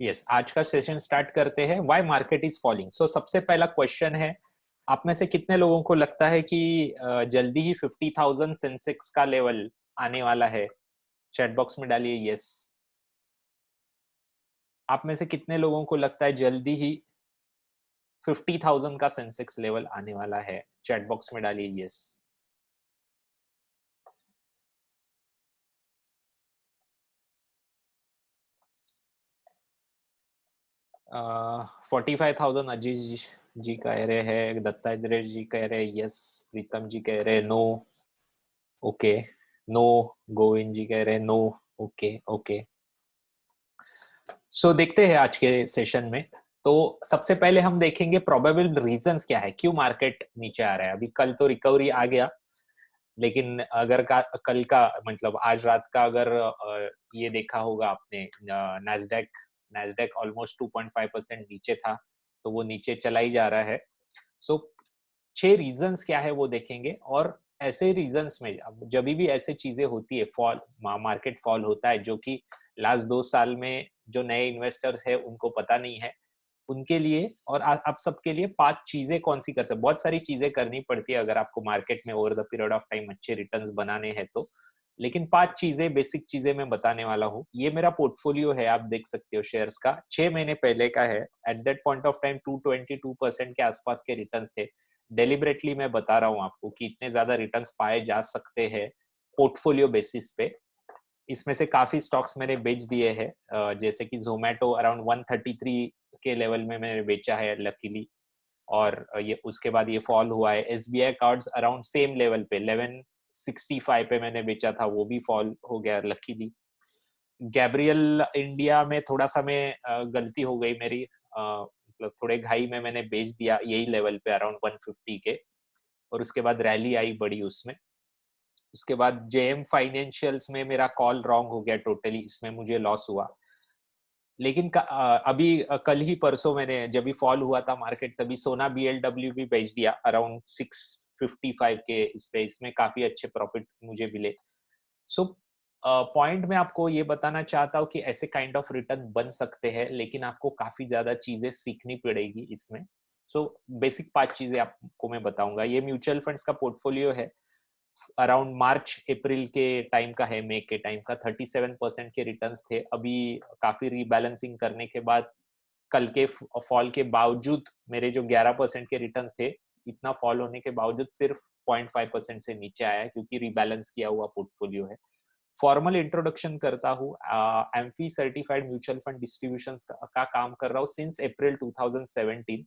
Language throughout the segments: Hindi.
यस, आज का सेशन स्टार्ट करते हैं, व्हाई मार्केट इज फॉलिंग। सो सबसे पहला क्वेश्चन है, आप में से कितने लोगों को लगता है कि जल्दी ही 50,000 सेंसेक्स का लेवल आने वाला है? चैट बॉक्स में डालिए यस। आप में से कितने लोगों को लगता है जल्दी ही 50,000 का सेंसेक्स लेवल आने वाला है? चैट बॉक्स में डालिए यस। 45,000 अजीज जी कह रहे हैं, दत्तात्रेय जी कह रहे हैं यस, प्रीतम जी कह रहे हैं नो, ओके नो, गोविंद जी कह रहे हैं नो, ओके ओके। सो देखते हैं आज के सेशन में। तो सबसे पहले हम देखेंगे प्रोबेबल रीजंस क्या है, क्यों मार्केट नीचे आ रहा है। अभी कल तो रिकवरी आ गया, लेकिन अगर कल का मतलब आज रात का अगर ये देखा होगा आपने, नैस्डैक नैस्डैक ऑलमोस्ट 2.5% नीचे था, तो वो नीचे चला ही जा रहा है। सो 6 रीजंस क्या है वो देखेंगे, और ऐसे रीजंस में अब जब भी ऐसे चीजें होती है, फॉल मार्केट फॉल होता है, जो कि लास्ट 2 साल में जो नए इन्वेस्टर्स है उनको पता नहीं है, उनके लिए और आप सबके लिए 5 चीजें कौन सी कर सकते। बहुत सारी चीजें करनी पड़ती है अगर आपको मार्केट में over the period of time अच्छे रिटर्न्स बनाने हैं तो, लेकिन 5 चीजें, बेसिक चीजें मैं बताने वाला हूँ। ये मेरा पोर्टफोलियो है, आप देख सकते हो शेयर्स का, 6 महीने पहले का है। At that point of time 222% के आसपास के रिटर्न्स थे। डेलिबरेटली मैं बता रहा हूँ आपको कि इतने ज्यादा रिटर्न्स पाए जा सकते हैं पोर्टफोलियो बेसिस पे। इसमें से काफी स्टॉक्स मैंने बेच दिए हैं, जैसे कि जोमेटो अराउंड 133 के लेवल में मैंने बेचा है लकीली, और ये उसके बाद ये फॉल हुआ है। SBI cards around same level पे 1165 पे मैंने बेचा था, वो भी फॉल हो गया लकीली। गैब्रियल इंडिया में थोड़ा सा मैं गलती हो गई मेरी, मतलब थोड़े घाई में मैंने बेच दिया यही लेवल पे अराउंड 150 के, और उसके बाद रैली आई बड़ी उसमें। उसके बाद जेएम फाइनेंशियल्स में मेरा कॉल रॉन्ग हो गया टोटली, इसमें मुझे लॉस हुआ। लेकिन अभी कल ही परसों मैंने जब भी फॉल हुआ था मार्केट, तभी सोना बीएलडब्ल्यू भी बेच दिया अराउंड 655 के इस पे, इसमें काफी अच्छे प्रॉफिट मुझे मिले। सो पॉइंट में आपको ये बताना चाहता हूँ कि ऐसे काइंड ऑफ रिटर्न बन सकते हैं, लेकिन आपको काफी ज्यादा चीजें सीखनी पड़ेगी इसमें। सो बेसिक 5 चीजें आपको मैं बताऊंगा। ये म्यूचुअल फंड्स का पोर्टफोलियो है, अराउंड मार्च अप्रैल के टाइम का है, मई के टाइम का 37% के रिटर्न्स थे। अभी काफी रीबैलेंसिंग करने के बाद, कल के फॉल के बावजूद मेरे जो 11% के रिटर्न्स थे, इतना फॉल होने के बावजूद सिर्फ 0.5% से नीचे आया है, क्योंकि रिबैलेंस किया हुआ पोर्टफोलियो है। फॉर्मल इंट्रोडक्शन करता हूँ, AMFI certified mutual fund distribution का काम कर रहा हूँ सिंस अप्रैल 2017।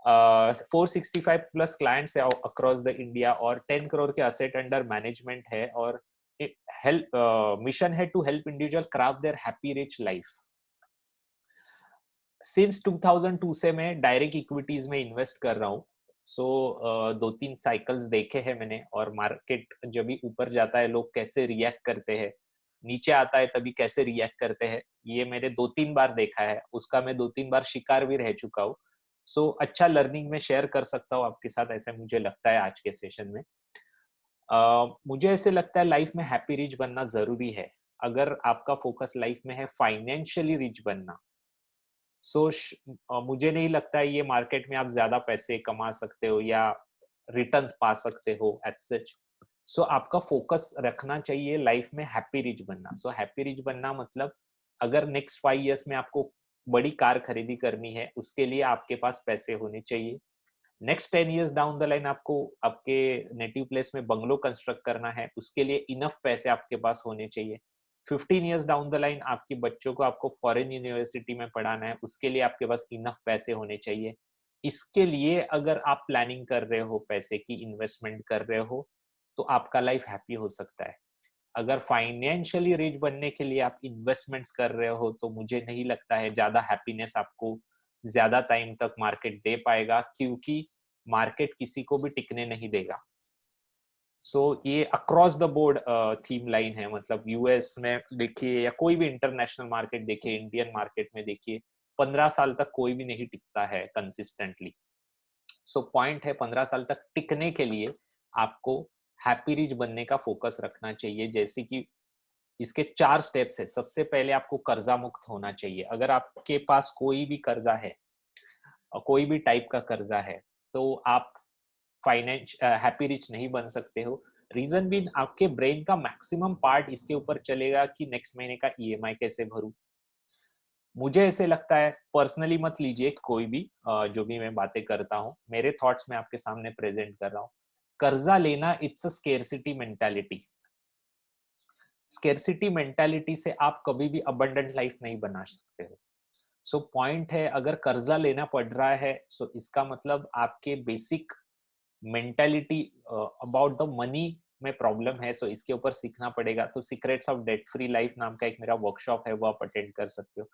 465 प्लस क्लाइंट्स है अक्रॉस द इंडिया, और 10 करोड़ के असेट अंडर मैनेजमेंट है, और हेल्प मिशन है to help individual craft their happy rich life. Since 2002 से मैं डायरेक्ट इक्विटीज में इन्वेस्ट कर रहा हूँ। सो 2-3 साइकिल्स देखे हैं मैंने, और मार्केट जब भी ऊपर जाता है लोग कैसे रिएक्ट करते हैं, नीचे आता है तभी कैसे रिएक्ट करते हैं, ये मैंने 2-3 बार देखा है, उसका मैं 2-3 बार शिकार भी रह चुका हूँ। सो अच्छा लर्निंग में शेयर कर सकता हूँ आपके साथ, ऐसा मुझे लगता है आज के सेशन में। मुझे ऐसे लगता है लाइफ में हैप्पी रिच बनना जरूरी है। अगर आपका फोकस लाइफ में है फाइनेंशियली रिच बनना, सो मुझे नहीं लगता है ये मार्केट में आप ज्यादा पैसे कमा सकते हो या रिटर्न्स पा सकते हो एज सच। सो आपका फोकस रखना चाहिए लाइफ में हैप्पी रिच बनना। सो हैप्पी रिच बनना मतलब, अगर नेक्स्ट 5 इयर्स में आपको बड़ी कार खरीदी करनी है, उसके लिए आपके पास पैसे होने चाहिए। Next 10 years down the line आपको आपके नेटिव प्लेस में बंगलो कंस्ट्रक्ट करना है, उसके लिए इनफ पैसे आपके पास होने चाहिए। 15 इयर्स डाउन द लाइन आपके बच्चों को आपको फॉरेन यूनिवर्सिटी में पढ़ाना है, उसके लिए आपके पास इनफ पैसे होने चाहिए। इसके लिए अगर आप प्लानिंग कर रहे हो, पैसे की इन्वेस्टमेंट कर रहे हो, तो आपका लाइफ हैप्पी हो सकता है। अगर फाइनेंशियली रिच बनने के लिए आप इन्वेस्टमेंट्स कर रहे हो, तो मुझे नहीं लगता है ज्यादा हैप्पीनेस आपको ज्यादा टाइम तक मार्केट दे पाएगा, क्योंकि मार्केट किसी को भी टिकने नहीं देगा। सो ये across the board theme line है, मतलब यूएस में देखिए या कोई भी इंटरनेशनल मार्केट देखिए, इंडियन मार्केट में देखिए, 15 साल तक कोई भी नहीं टिकता है कंसिस्टेंटली। सो पॉइंट है, 15 साल तक टिकने के लिए आपको हैप्पी रिच बनने का फोकस रखना चाहिए। जैसे कि इसके 4 स्टेप्स है। सबसे पहले आपको कर्जा मुक्त होना चाहिए। अगर आपके पास कोई भी कर्जा है, कोई भी टाइप का कर्जा है, तो आप हैप्पी रिच नहीं बन सकते हो। रीजन भी, आपके ब्रेन का मैक्सिमम पार्ट इसके ऊपर चलेगा कि नेक्स्ट महीने का ईएमआई कैसे भरूं। मुझे ऐसे लगता है, पर्सनली मत लीजिए कोई भी, जो भी मैं बातें करता हूँ, मेरे थॉट्स मैं आपके सामने प्रेजेंट कर रहा हूँ। कर्जा लेना it's a scarcity mentality. Scarcity mentality से आप कभी भी अबंडेंट लाइफ नहीं बना सकते हो। सो पॉइंट है, अगर कर्जा लेना पड़ रहा है, सो इसका मतलब आपके basic mentality about the money में प्रॉब्लम है। सो इसके ऊपर सीखना पड़ेगा। तो secrets of debt free life नाम का एक मेरा वर्कशॉप है, वो आप अटेंड कर सकते हो।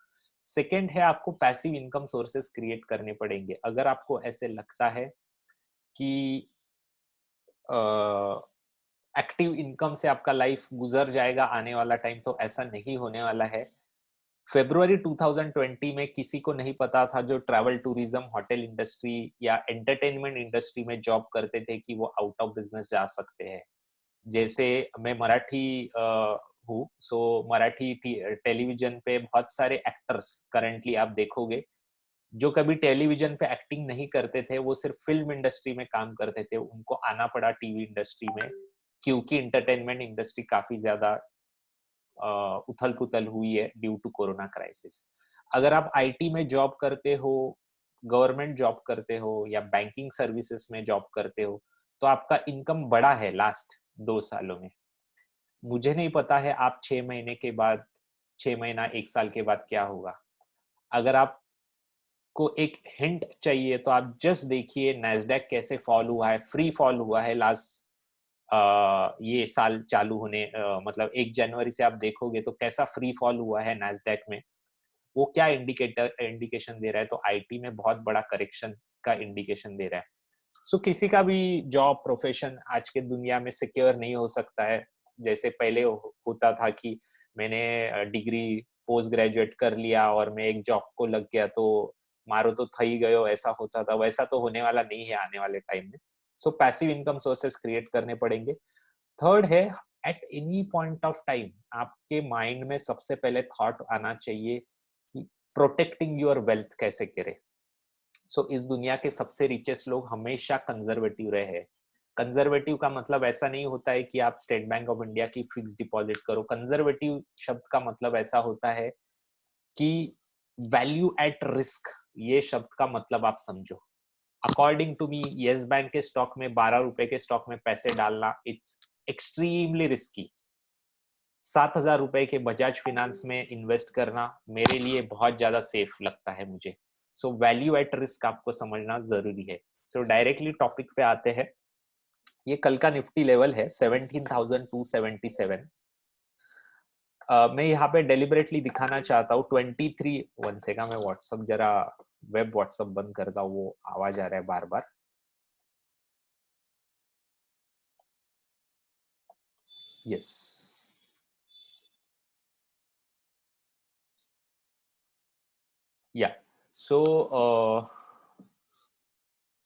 सेकेंड है, आपको पैसिव इनकम सोर्सेस क्रिएट करने पड़ेंगे। अगर आपको ऐसे लगता है कि एक्टिव इनकम से आपका लाइफ गुजर जाएगा आने वाला टाइम, तो ऐसा नहीं होने वाला है। फरवरी 2020 में किसी को नहीं पता था, जो ट्रैवल टूरिज्म, होटल इंडस्ट्री या एंटरटेनमेंट इंडस्ट्री में जॉब करते थे, कि वो आउट ऑफ बिजनेस जा सकते हैं। जैसे मैं मराठी हूँ, सो मराठी टेलीविजन पे बहुत सारे एक्टर्स करंटली आप देखोगे, जो कभी टेलीविजन पे एक्टिंग नहीं करते थे, वो सिर्फ फिल्म इंडस्ट्री में काम करते थे, उनको आना पड़ा टीवी इंडस्ट्री में, क्योंकि एंटरटेनमेंट इंडस्ट्री काफी ज्यादा उथल पुथल हुई है ड्यू टू कोरोना क्राइसिस। अगर आप आईटी में जॉब करते हो, गवर्नमेंट जॉब करते हो, या बैंकिंग सर्विसेज में जॉब करते हो, तो आपका इनकम बढ़ा है लास्ट 2 सालों में। मुझे नहीं पता है आप 6 महीने के बाद, 6 महीना 1 साल के बाद क्या होगा। अगर आपको एक हिंट चाहिए, तो आप जस्ट देखिए नैस्डैक कैसे फॉल हुआ है, फ्री फॉल हुआ है लास्ट ये साल चालू होने, मतलब 1 जनवरी से आप देखोगे तो कैसा फ्री फॉल हुआ है नैस्डैक में। वो क्या इंडिकेशन दे रहा है, तो आईटी में बहुत बड़ा करेक्शन का इंडिकेशन दे रहा है। सो किसी का भी जॉब प्रोफेशन आज के दुनिया में सिक्योर नहीं हो सकता है। जैसे पहले होता था कि मैंने डिग्री पोस्ट ग्रेजुएट कर लिया और मैं एक जॉब को लग गया, तो मारो तो थई गयो, ऐसा होता था। वैसा तो होने वाला नहीं है आने वाले टाइम में। सो पैसिव इनकम सोर्सेस क्रिएट करने पड़ेंगे। थर्ड है, at any point of time आपके माइंड में सबसे पहले थॉट आना चाहिए कि प्रोटेक्टिंग योर वेल्थ कैसे करें। सो इस दुनिया के सबसे रिचेस्ट लोग हमेशा कंजर्वेटिव रहे हैं। कंजर्वेटिव का मतलब ऐसा नहीं होता है कि आप स्टेट बैंक ऑफ इंडिया की फिक्स डिपॉजिट करो। कंजर्वेटिव शब्द का मतलब ऐसा होता है कि वैल्यू एट रिस्क, ये शब्द का मतलब आप समझो। According to me, Yes Bank के स्टॉक में, 12 रुपए के स्टॉक में पैसे डालना इट्स एक्सट्रीमली रिस्की। 7,000 रुपए के बजाज फिनांस में इन्वेस्ट करना मेरे लिए बहुत ज्यादा सेफ लगता है मुझे। सो वैल्यू एट रिस्क आपको समझना जरूरी है। सो डायरेक्टली टॉपिक पे आते हैं। ये कल का निफ्टी लेवल है 17,277। मैं यहाँ पे डेलिबरेटली दिखाना चाहता हूँ 23। 1 सेकंड, मैं व्हाट्सअप जरा, वेब व्हाट्सअप बंद करता हूँ, वो आवाज आ रहा है बार बार। यस, या सो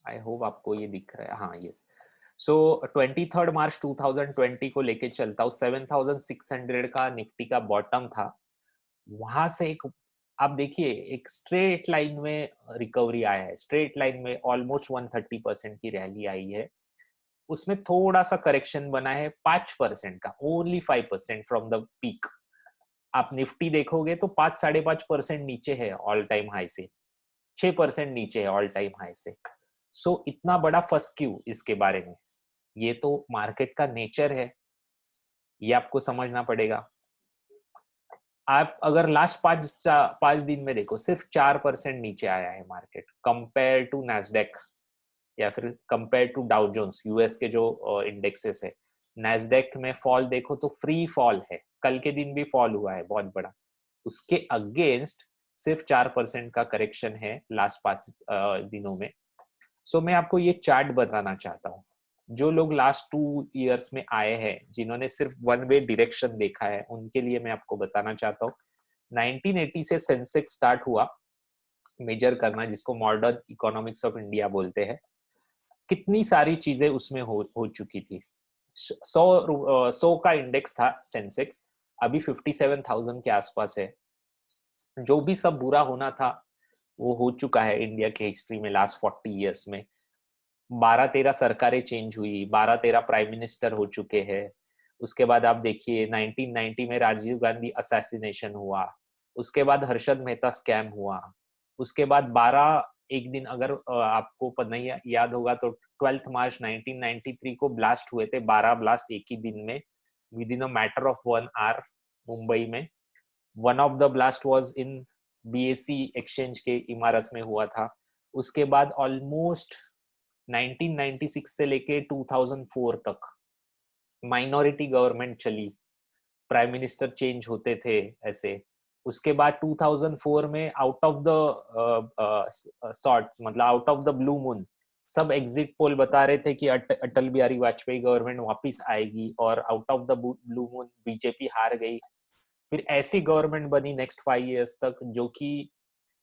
आई होप आपको ये दिख रहा है। हाँ, यस। सो 23 मार्च 2020 को लेके चलता हूँ। 7,600 का निफ्टी का बॉटम था। वहां से एक, आप देखिए, एक स्ट्रेट लाइन में रिकवरी आया है। स्ट्रेट लाइन में ऑलमोस्ट 130% की रैली आई है। उसमें थोड़ा सा करेक्शन बना है 5% का, ओनली 5% फ्रॉम द पीक। आप निफ्टी देखोगे तो 5-5.5% नीचे है ऑल टाइम हाई से, 6% नीचे है ऑल टाइम हाई से। सो इतना बड़ा फर्स्ट क्यों इसके बारे में, ये तो मार्केट का नेचर है, ये आपको समझना पड़ेगा। आप अगर लास्ट 5 दिन में देखो, सिर्फ 4% नीचे आया है मार्केट, कंपेयर टू नैस्डैक या फिर compare to Dow Jones, US के जो इंडेक्सेस है। नैस्डैक में फॉल देखो तो फ्री फॉल है, कल के दिन भी फॉल हुआ है बहुत बड़ा। उसके अगेंस्ट सिर्फ 4% का करेक्शन है लास्ट 5 दिनों में। सो मैं आपको ये चार्ट बताना चाहता हूँ। जो लोग लास्ट 2 इयर्स में आए हैं, जिन्होंने सिर्फ वन वे डायरेक्शन देखा है, उनके लिए मैं आपको बताना चाहता हूँ। 1980 से सेंसेक्स स्टार्ट हुआ मेजर करना, जिसको मॉडर्न इकोनॉमिक्स ऑफ इंडिया बोलते हैं। कितनी सारी चीजें उसमें हो चुकी थी। 100 का इंडेक्स था सेंसेक्स। अभी 57,000 के आसपास है। जो भी सब बुरा होना था वो हो चुका है इंडिया के हिस्ट्री में लास्ट 40 इयर्स में। 12-13 सरकारें चेंज हुई, 12-13 प्राइम मिनिस्टर हो चुके हैं। उसके बाद आप देखिए 1990 में राजीव गांधी असैसिनेशन हुआ, उसके बाद हर्षद मेहता स्कैम हुआ, उसके बाद 12 एक दिन अगर आपको नहीं याद होगा तो 12 मार्च 1993 को ब्लास्ट हुए थे, 12 ब्लास्ट एक ही दिन में, within a matter of 1 hour Mumbai में। One of the blast was in BSC exchange के इमारत में हुआ था। उसके बाद ऑलमोस्ट 1996 से लेके 2004 तक माइनॉरिटी गवर्नमेंट चली, प्राइम मिनिस्टर चेंज होते थे ऐसे। उसके बाद 2004 में आउट ऑफ द सॉर्ट्स, मतलब out of the blue moon, सब एग्जिट पोल बता रहे थे कि अटल बिहारी वाजपेयी गवर्नमेंट वापस आएगी, और out of the blue moon BJP हार गई। फिर ऐसी गवर्नमेंट बनी नेक्स्ट 5 इयर्स तक, जो कि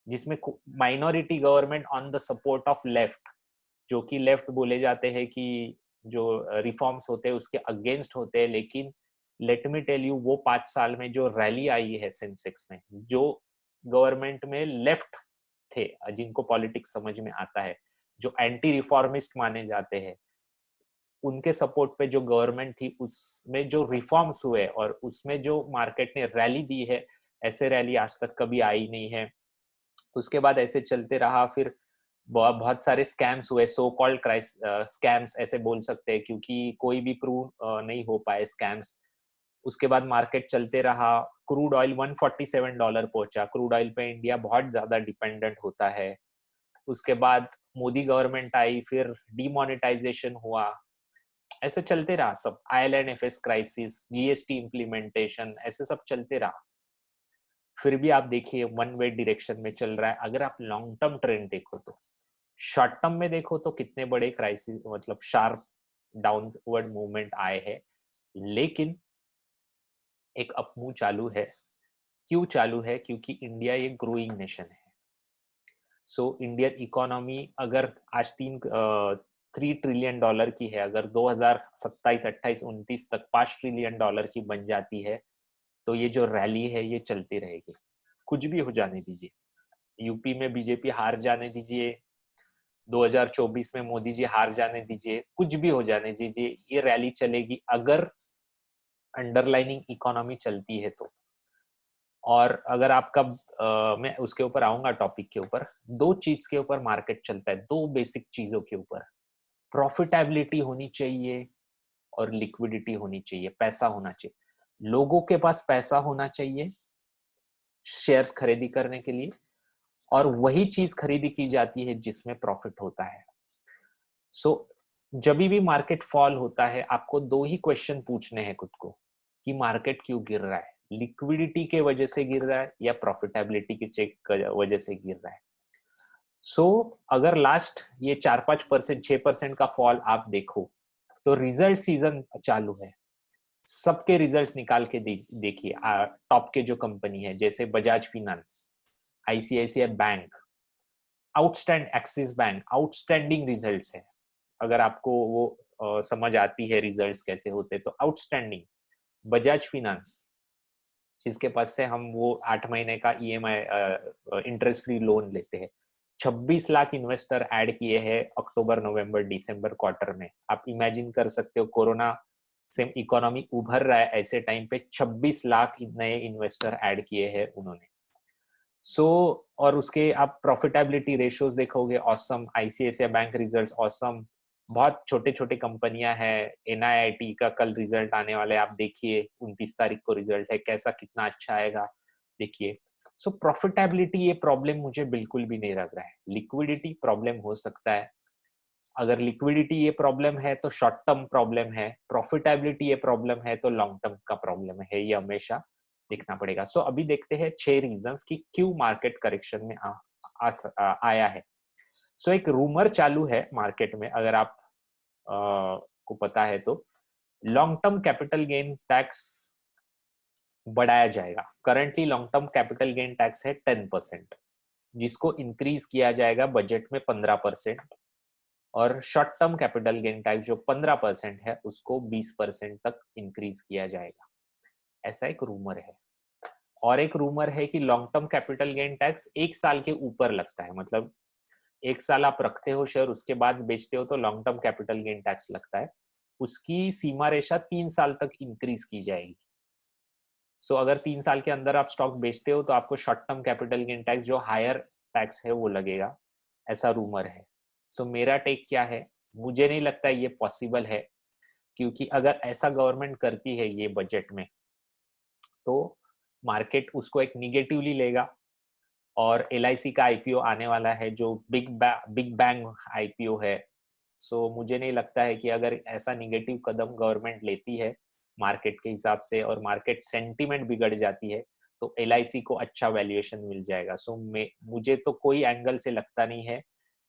जिसमें minority government on the support of left, जो कि लेफ्ट बोले जाते हैं कि जो रिफॉर्म्स होते हैं उसके अगेंस्ट होते हैं। लेकिन लेट मी टेल यू, वो 5 साल में जो रैली आई है सेंसेक्स में, जो गवर्नमेंट में लेफ्ट थे, जिनको पॉलिटिक्स समझ में आता है, जो एंटी रिफॉर्मिस्ट माने जाते हैं, उनके सपोर्ट पे जो गवर्नमेंट थी, उसमें जो रिफॉर्म्स हुए और उसमें जो मार्केट ने रैली दी है, ऐसे रैली आज तक कभी आई नहीं है। उसके बाद ऐसे चलते रहा। फिर बहुत सारे स्कैम्स हुए, सो कॉल्ड स्कैम्स ऐसे बोल सकते हैं, क्योंकि कोई भी प्रूव नहीं हो पाए स्कैम्स। उसके बाद मार्केट चलते रहा। क्रूड ऑयल $147 पहुंचा। क्रूड ऑयल पे इंडिया बहुत ज्यादा डिपेंडेंट होता है। उसके बाद मोदी गवर्नमेंट आई, फिर डिमोनेटाइजेशन हुआ, ऐसे चलते रहा सब। IL&FS क्राइसिस, जीएसटी इम्प्लीमेंटेशन, ऐसे सब चलते रहा। फिर भी आप देखिए वन वे डायरेक्शन में चल रहा है। अगर आप लॉन्ग टर्म ट्रेंड देखो तो, शॉर्ट टर्म में देखो तो कितने बड़े क्राइसिस, मतलब शार्प डाउनवर्ड मूवमेंट आए हैं, लेकिन एक अपमूव चालू है। क्यों चालू है? क्योंकि इंडिया एक ग्रोइंग नेशन है। सो इंडियन इकोनॉमी अगर आज 3 ट्रिलियन डॉलर की है, अगर 2027, 28, 29 तक 5 ट्रिलियन डॉलर की बन जाती है, तो ये जो रैली है ये चलती रहेगी। कुछ भी हो जाने दीजिए, यूपी में बीजेपी हार जाने दीजिए, 2024 में मोदी जी हार जाने दीजिए, कुछ भी हो जाने दीजिए, ये रैली चलेगी अगर अंडरलाइनिंग इकोनॉमी चलती है तो। और अगर आपका मैं उसके ऊपर आऊंगा टॉपिक के ऊपर, दो चीज के ऊपर मार्केट चलता है, दो बेसिक चीजों के ऊपर। प्रॉफिटेबिलिटी होनी चाहिए और लिक्विडिटी होनी चाहिए, पैसा होना चाहिए। लोगों के पास पैसा होना चाहिए शेयर्स खरीदी करने के लिए, और वही चीज खरीदी की जाती है जिसमें प्रॉफिट होता है। सो जब भी मार्केट फॉल होता है, आपको दो ही क्वेश्चन पूछने हैं खुद को, कि मार्केट क्यों गिर रहा है, लिक्विडिटी के वजह से गिर रहा है या प्रॉफिटेबिलिटी की चेक वजह से गिर रहा है। सो अगर लास्ट ये 4-5%, 6% का फॉल आप देखो, तो रिजल्ट सीजन चालू है। सबके रिजल्ट्स निकाल के देखिए। टॉप के जो कंपनी है, जैसे Bajaj finance, ICICI bank, axis bank, outstanding results है। अगर आपको वो समझ आती है रिजल्ट्स कैसे होते, तो आउटस्टैंडिंग। बजाज फिनेंस, जिसके पास से हम वो 8 महीने का ईएमआई इंटरेस्ट फ्री लोन लेते हैं, 26 लाख इन्वेस्टर ऐड किए हैं अक्टूबर, नवंबर, दिसंबर क्वार्टर में। आप इमेजिन कर सकते हो, कोरोना से इकोनॉमी उभर रहा है, ऐसे टाइम पे 26 लाख नए इन्वेस्टर ऐड किए हैं उन्होंने। सो और उसके आप प्रॉफिटेबिलिटी रेशियोज देखोगे, awesome. ICICI bank results awesome. बहुत छोटे छोटे कंपनियां हैं। एनआईआईटी का कल रिजल्ट आने वाला है, आप देखिए 29 तारीख को रिजल्ट है, कैसा कितना अच्छा आएगा, देखिए। सो प्रॉफिटेबिलिटी ये प्रॉब्लम मुझे बिल्कुल भी नहीं लग रहा है। लिक्विडिटी प्रॉब्लम हो सकता है, अगर लिक्विडिटी ये प्रॉब्लम है तो शॉर्ट टर्म प्रॉब्लम है, प्रॉफिटेबिलिटी ये प्रॉब्लम है तो लॉन्ग टर्म का प्रॉब्लम है, ये हमेशा देखना पड़ेगा। सो अभी देखते हैं 6 रीजंस कि क्यों मार्केट करेक्शन में आया है। सो एक रूमर चालू है मार्केट में, अगर आप को पता है तो, long term capital gain tax बढ़ाया जाएगा। Currently long term capital gain tax है 10%, जिसको इंक्रीज किया जाएगा बजट में 15%, और short term capital gain tax जो 15% है उसको 20% तक इंक्रीज किया जाएगा। ऐसा एक रूमर है। और एक रूमर है कि long term capital gain tax 1 साल के ऊपर लगता है, मतलब 1 साल आप रखते हो शेयर, उसके बाद बेचते हो तो long term capital gain tax लगता है। उसकी सीमा रेखा 3 साल तक इंक्रीज की जाएगी। सो अगर 3 साल के अंदर आप स्टॉक बेचते हो तो आपको short term capital gain tax जो हायर टैक्स है वो लगेगा, ऐसा रूमर है। सो मेरा टेक क्या है, मुझे नहीं लगता ये पॉसिबल है, क्योंकि अगर ऐसा गवर्नमेंट करती है ये बजट में, तो मार्केट उसको एक निगेटिवली लेगा। और एलआईसी का आईपीओ आने वाला है जो बिग बैंग आईपीओ है। सो मुझे नहीं लगता है कि अगर ऐसा निगेटिव कदम गवर्नमेंट लेती है मार्केट के हिसाब से और मार्केट सेंटीमेंट बिगड़ जाती है, तो एलआईसी को अच्छा वैल्यूएशन मिल जाएगा। सो मुझे तो कोई एंगल से लगता नहीं है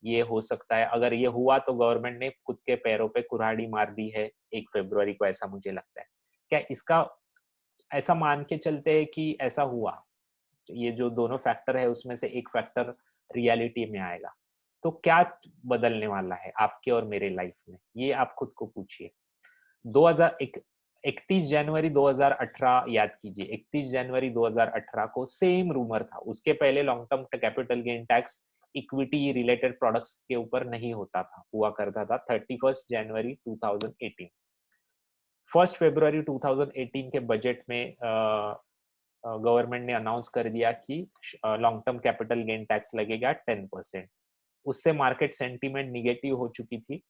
ये हो सकता है। अगर ये हुआ तो गवर्नमेंट ने खुद के पैरों पे कुल्हाड़ी मार दी है 1 फरवरी को, ऐसा मुझे लगता है। क्या इसका ऐसा मान के चलते हैं कि ऐसा हुआ, ये जो दोनों फैक्टर है उसमें से एक फैक्टर रियलिटी में आएगा, तो क्या बदलने वाला है आपके और मेरे लाइफ में, ये आप खुद को पूछिए। 31 जनवरी 2018 याद कीजिए, 31 जनवरी 2018 को सेम रूमर था। उसके पहले long term capital gain tax equity related products के ऊपर नहीं होता था, हुआ करता था 31 जनवरी 2018। 1 फरवरी 2018 के बजट में गवर्नमेंट ने अनाउंस कर दिया कि long term capital gain tax लगेगा 10%। उससे मार्केट सेंटीमेंट निगेटिव हो चुकी थी,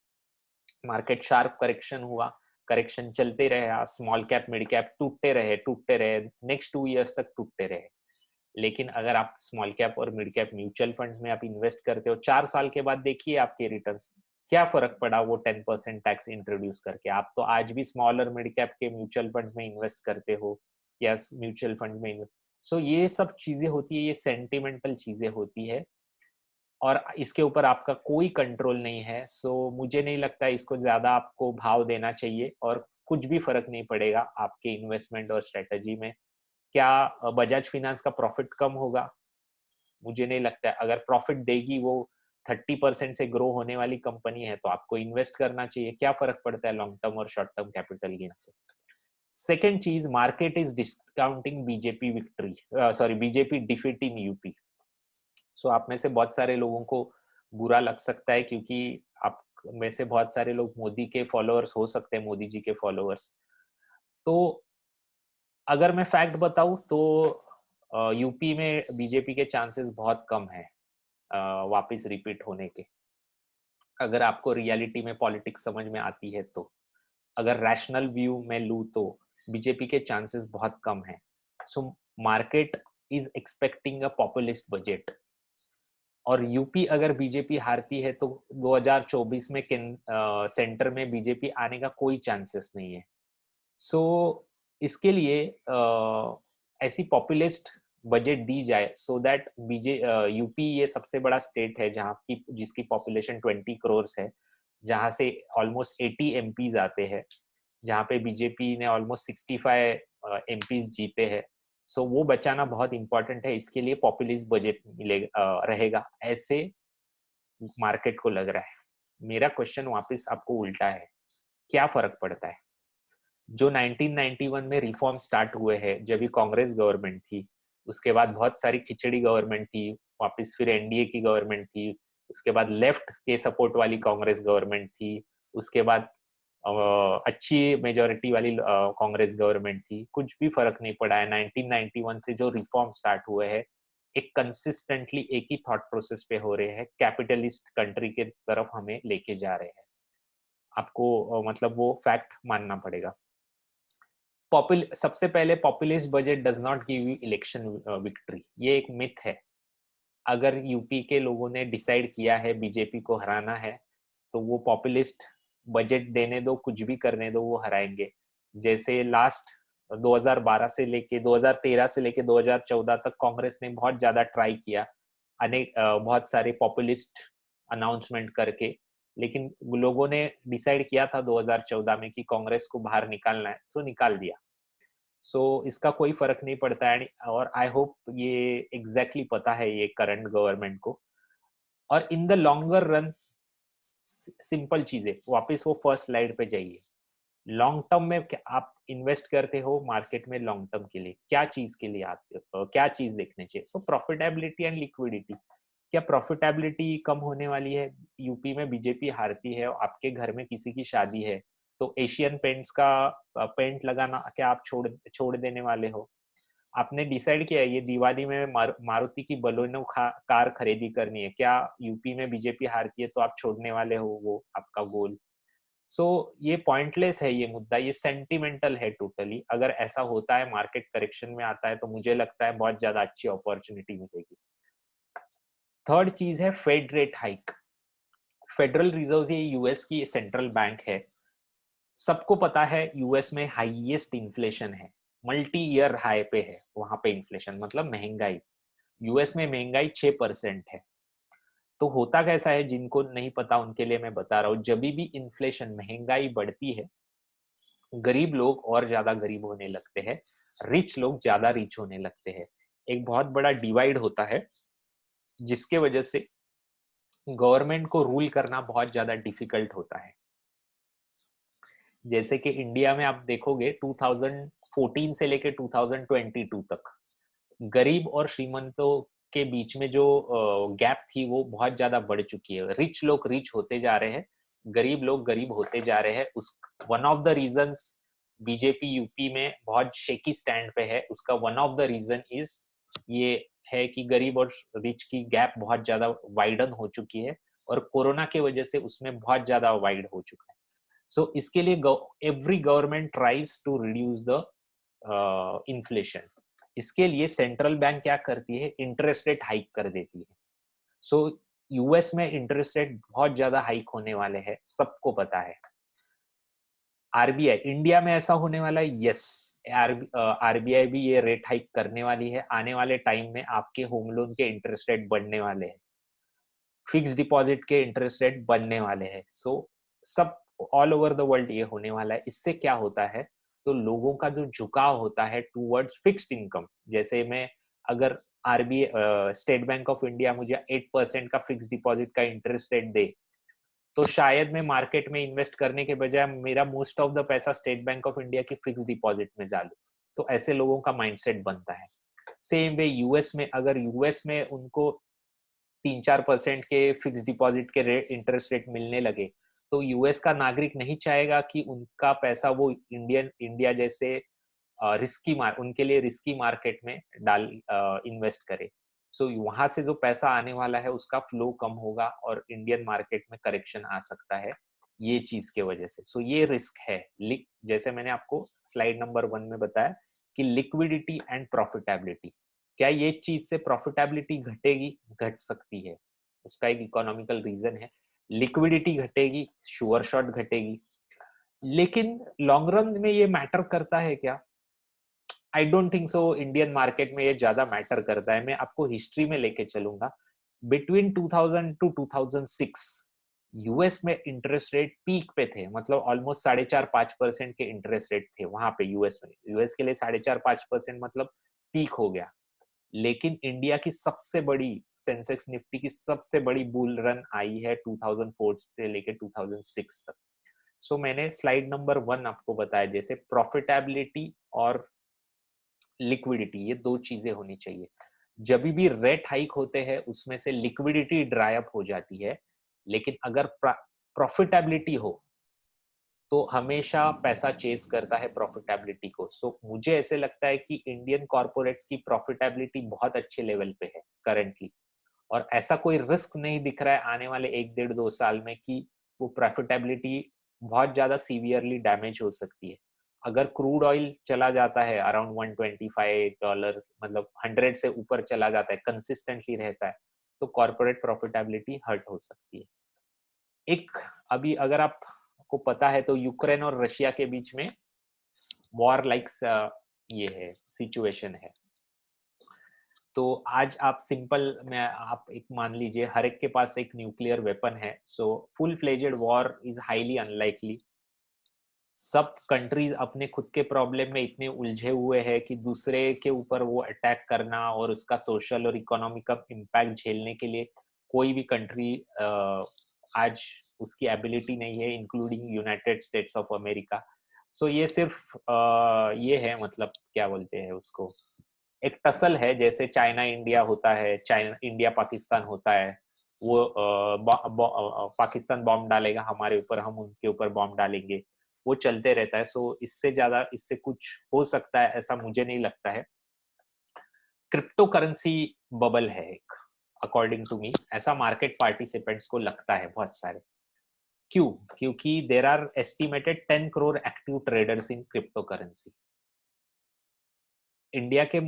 मार्केट शार्प करेक्शन हुआ, करेक्शन चलते रहे, स्मॉल कैप मिड कैप टूटते रहे, नेक्स्ट 2 इयर्स तक टूटते रहे। लेकिन अगर आप स्मॉल कैप और मिड कैप म्यूचुअल फंड्स में आप इन्वेस्ट करते हो, 4 साल के बाद देखिए आपके रिटर्न्स, क्या फर्क पड़ा वो 10% टैक्स इंट्रोड्यूस करके। आप तो आज भी स्मॉल और मिड कैप के म्यूचुअल फंड्स में इन्वेस्ट करते हो या म्यूचुअल फंड्स में। सो ये सब चीजें होती है, ये सेंटिमेंटल चीजें होती है और इसके ऊपर आपका कोई कंट्रोल नहीं है। सो मुझे नहीं लगता इसको ज्यादा आपको भाव देना चाहिए और कुछ भी फर्क नहीं पड़ेगा आपके इन्वेस्टमेंट और स्ट्रेटजी में। क्या बजाज फाइनेंस का प्रॉफिट कम होगा? मुझे नहीं लगता है। अगर प्रॉफिट देगी वो 30% से ग्रो होने वाली कंपनी है तो आपको इन्वेस्ट करना चाहिए, क्या फर्क पड़ता है लॉन्ग टर्म और शॉर्ट टर्म कैपिटल गेन से। सेकेंड चीज, market is discounting BJP victory, sorry BJP defeat in UP. So आप में से बहुत सारे लोगों को बुरा लग सकता है, क्योंकि आप में से बहुत सारे लोग मोदी के फॉलोअर्स हो सकते हैं, मोदी जी के फॉलोअर्स। तो अगर मैं फैक्ट बताऊं तो यूपी में बीजेपी के चांसेस बहुत कम है वापस रिपीट होने के, अगर आपको रियलिटी में पॉलिटिक्स समझ में आती है तो। अगर रैशनल व्यू में लूँ तो बीजेपी के चांसेस बहुत कम है। So market is expecting a populist budget, और यूपी अगर बीजेपी हारती है तो 2024 में सेंटर में बीजेपी आने का कोई चांसेस नहीं है। सो इसके लिए ऐसी पॉपुलिस्ट बजट दी जाए सो दैट यूपी ये सबसे बड़ा स्टेट है जहाँ की जिसकी पॉपुलेशन 20 करोड़ है, जहाँ से ऑलमोस्ट 80 एमपीज आते हैं, जहाँ पे बीजेपी ने ऑलमोस्ट 65 एमपीज जीते हैं। सो वो बचाना बहुत इंपॉर्टेंट है, इसके लिए पॉपुलिस्ट बजट मिलेगा रहेगा, ऐसे मार्केट को लग रहा है। मेरा क्वेश्चन वापस आपको उल्टा है, क्या फर्क पड़ता है? जो 1991 में रिफॉर्म स्टार्ट हुए हैं जब भी कांग्रेस गवर्नमेंट थी, उसके बाद बहुत सारी खिचड़ी गवर्नमेंट थी, वापस फिर एनडीए की गवर्नमेंट थी, उसके बाद लेफ्ट के सपोर्ट वाली कांग्रेस गवर्नमेंट थी, उसके बाद अच्छी मेजोरिटी वाली कांग्रेस गवर्नमेंट थी, कुछ भी फर्क नहीं पड़ा है। 1991 से जो रिफॉर्म स्टार्ट हुए हैं एक कंसिस्टेंटली एक ही थॉट प्रोसेस पे हो रहे हैं, कैपिटलिस्ट कंट्री के तरफ हमें लेके जा रहे हैं। आपको मतलब वो फैक्ट मानना पड़ेगा। सबसे पहले populist budget does not give you election victory, ये एक मिथ है। अगर यूपी के लोगों ने डिसाइड किया है बीजेपी को हराना है तो वो पॉपुलिस्ट बजट देने दो, कुछ भी करने दो, वो हराएंगे। जैसे लास्ट 2012 से लेके 2013 से लेके 2014 तक कांग्रेस ने बहुत ज्यादा ट्राई किया, अनेक बहुत सारे पॉपुलिस्ट अनाउंसमेंट करके, लेकिन लोगों ने डिसाइड किया था 2014 में कि कांग्रेस को बाहर निकालना है, तो निकाल दिया। सो इसका कोई फर्क नहीं पड़ता है, और आई होप ये एग्जैक्टली पता है ये करंट गवर्नमेंट को। और in the longer run simple चीजें, वापस वो फर्स्ट स्लाइड पे जाइए। लॉन्ग टर्म में आप इन्वेस्ट करते हो मार्केट में लॉन्ग टर्म के लिए, क्या चीज के लिए आते हो, क्या चीज देखने चाहिए? सो प्रॉफिटेबिलिटी एंड लिक्विडिटी। क्या प्रॉफिटेबिलिटी कम होने वाली है? यूपी में बीजेपी हारती है, आपके घर में किसी की शादी है, तो एशियन पेंट्स का पेंट लगाना क्या आप छोड़ देने वाले हो? आपने डिसाइड किया है ये दिवाली में मारुति की बलोनो कार खरीदी करनी है, क्या यूपी में बीजेपी हारती है तो आप छोड़ने वाले हो वो आपका गोल? सो ये पॉइंटलेस है, ये मुद्दा, ये सेंटिमेंटल है टोटली। अगर ऐसा होता है, मार्केट करेक्शन में आता है, तो मुझे लगता है बहुत ज्यादा अच्छी अपॉर्चुनिटी मिलेगी। थर्ड चीज है fed rate hike. Federal reserve ये यूएस की सेंट्रल बैंक है। सबको पता है यूएस में हाईएस्ट इन्फ्लेशन है, मल्टी ईयर हाई पे है वहां पे इन्फ्लेशन, मतलब महंगाई। यूएस में महंगाई 6% है। तो होता कैसा है, जिनको नहीं पता उनके लिए मैं बता रहा हूँ, जब भी इन्फ्लेशन महंगाई बढ़ती है, गरीब लोग और ज्यादा गरीब होने लगते हैं, रिच लोग ज्यादा रिच होने लगते हैं। एक बहुत बड़ा डिवाइड होता है, जिसके वजह से गवर्नमेंट को रूल करना बहुत ज्यादा डिफिकल्ट होता है। जैसे कि इंडिया में आप देखोगे 2014 से लेके 2022 तक गरीब और श्रीमंतों के बीच में जो गैप थी वो बहुत ज्यादा बढ़ चुकी है। रिच लोग रिच होते जा रहे हैं, गरीब लोग गरीब होते जा रहे हैं। उस one of the reasons BJP UP में बहुत शेकी स्टैंड पे है, उसका one of the reason is ये है कि गरीब और रिच की गैप बहुत ज्यादा वाइडन हो चुकी है, और कोरोना की वजह से उसमें बहुत ज्यादा वाइड हो चुका है। सो इसके लिए every government tries to reduce the inflation. इसके लिए सेंट्रल बैंक क्या करती है, इंटरेस्ट रेट हाइक कर देती है। सो यूएस में इंटरेस्ट रेट बहुत ज्यादा हाइक होने वाले हैं, सबको पता है। आरबीआई इंडिया में ऐसा होने वाला है, यस। आरबीआई भी ये रेट हाइक करने वाली है। आने वाले टाइम में आपके होम लोन के इंटरेस्ट रेट बढ़ने वाले हैं, फिक्स डिपॉजिट के इंटरेस्ट रेट बढ़ने वाले हैं। सो सब ऑल ओवर द वर्ल्ड ये होने वाला है। इससे क्या होता है, तो लोगों का जो झुकाव होता है टूवर्ड्स फिक्स्ड इनकम, जैसे मैं अगर RBI state bank of India मुझे 8% का फिक्स डिपॉजिट का इंटरेस्ट रेट दे, तो शायद मैं मार्केट में इन्वेस्ट करने के बजाय मेरा मोस्ट ऑफ द पैसा स्टेट बैंक ऑफ इंडिया की फिक्स डिपॉजिट में डालूं। तो ऐसे लोगों का माइंडसेट बनता है। सेम वे यूएस में, अगर यूएस में उनको 3-4% के फिक्स डिपॉजिट के रेट इंटरेस्ट रेट मिलने लगे, तो यूएस का नागरिक नहीं चाहेगा कि उनका पैसा वो इंडिया जैसे उनके लिए रिस्की मार्केट में डाल इन्वेस्ट करे। सो वहां से जो पैसा आने वाला है उसका फ्लो कम होगा और इंडियन मार्केट में करेक्शन आ सकता है, ये चीज के वजह से। सो ये रिस्क है। जैसे मैंने आपको स्लाइड नंबर 1 में बताया कि लिक्विडिटी एंड प्रॉफिटेबिलिटी, क्या ये चीज से प्रॉफिटेबिलिटी घटेगी? घट सकती है, उसका एक इकोनॉमिकल रीजन है। लिक्विडिटी घटेगी, श्योर शॉट घटेगी। लेकिन लॉन्ग रन में ये मैटर करता है क्या? आई don't think so Indian market में ये ज्यादा मैटर करता है। मैं आपको हिस्ट्री में लेके चलूंगा। बिटवीन 2000 टू 2006 यूएस में इंटरेस्ट रेट पीक पे थे, मतलब ऑलमोस्ट 4.5-5% के इंटरेस्ट रेट थे वहां पे यूएस में। यूएस के लिए 4.5-5% मतलब पीक हो गया। लेकिन इंडिया की सबसे बड़ी, सेंसेक्स निफ्टी की सबसे बड़ी बुल रन आई है 2004 से लेके 2006 तक। सो मैंने स्लाइड नंबर 1 आपको बताया, जैसे प्रॉफिटेबिलिटी और लिक्विडिटी, ये दो चीजें होनी चाहिए। जब भी रेट हाइक होते हैं उसमें से लिक्विडिटी ड्राई अप हो जाती है, लेकिन अगर प्रॉफिटेबिलिटी हो तो हमेशा पैसा चेस करता है प्रॉफिटेबिलिटी को। सो मुझे ऐसे लगता है कि इंडियन कॉर्पोरेट्स की प्रॉफिटेबिलिटी बहुत अच्छे लेवल पे है करंटली, और ऐसा कोई रिस्क नहीं दिख रहा है आने वाले 1-1.5-2 साल में कि वो प्रॉफिटेबिलिटी बहुत ज्यादा सीवियरली डैमेज हो सकती है। अगर क्रूड ऑयल चला जाता है अराउंड $125, मतलब 100 से ऊपर चला जाता है, कंसिस्टेंटली रहता है, तो कॉर्पोरेट प्रॉफिटेबिलिटी हर्ट हो सकती है। एक, अभी अगर आपको पता है तो यूक्रेन और रशिया के बीच में वॉर लाइक्स ये है, सिचुएशन है। तो आज आप सिंपल में आप एक मान लीजिए हर एक के पास एक न्यूक्लियर वेपन है, so full fledged war is highly unlikely. सब कंट्रीज अपने खुद के प्रॉब्लम में इतने उलझे हुए हैं कि दूसरे के ऊपर वो अटैक करना और उसका सोशल और इकोनॉमिक इम्पैक्ट झेलने के लिए कोई भी कंट्री आज उसकी एबिलिटी नहीं है, including United States of America. So ये सिर्फ ये है, मतलब क्या बोलते हैं उसको, एक टसल है, जैसे चाइना इंडिया होता है, चाइना इंडिया पाकिस्तान होता है। वो पाकिस्तान बॉम्ब डालेगा हमारे ऊपर, हम उनके ऊपर बॉम्ब डालेंगे, वो चलते रहता है। सो इससे ज्यादा इससे कुछ हो सकता है ऐसा मुझे नहीं लगता है। क्रिप्टो करेंसी बबल है एक, अकॉर्डिंग टू मी, ऐसा मार्केट पार्टिसिपेंट्स को लगता है बहुत सारे। क्यों? क्योंकि there are estimated 10 crore active traders in crypto currency. India के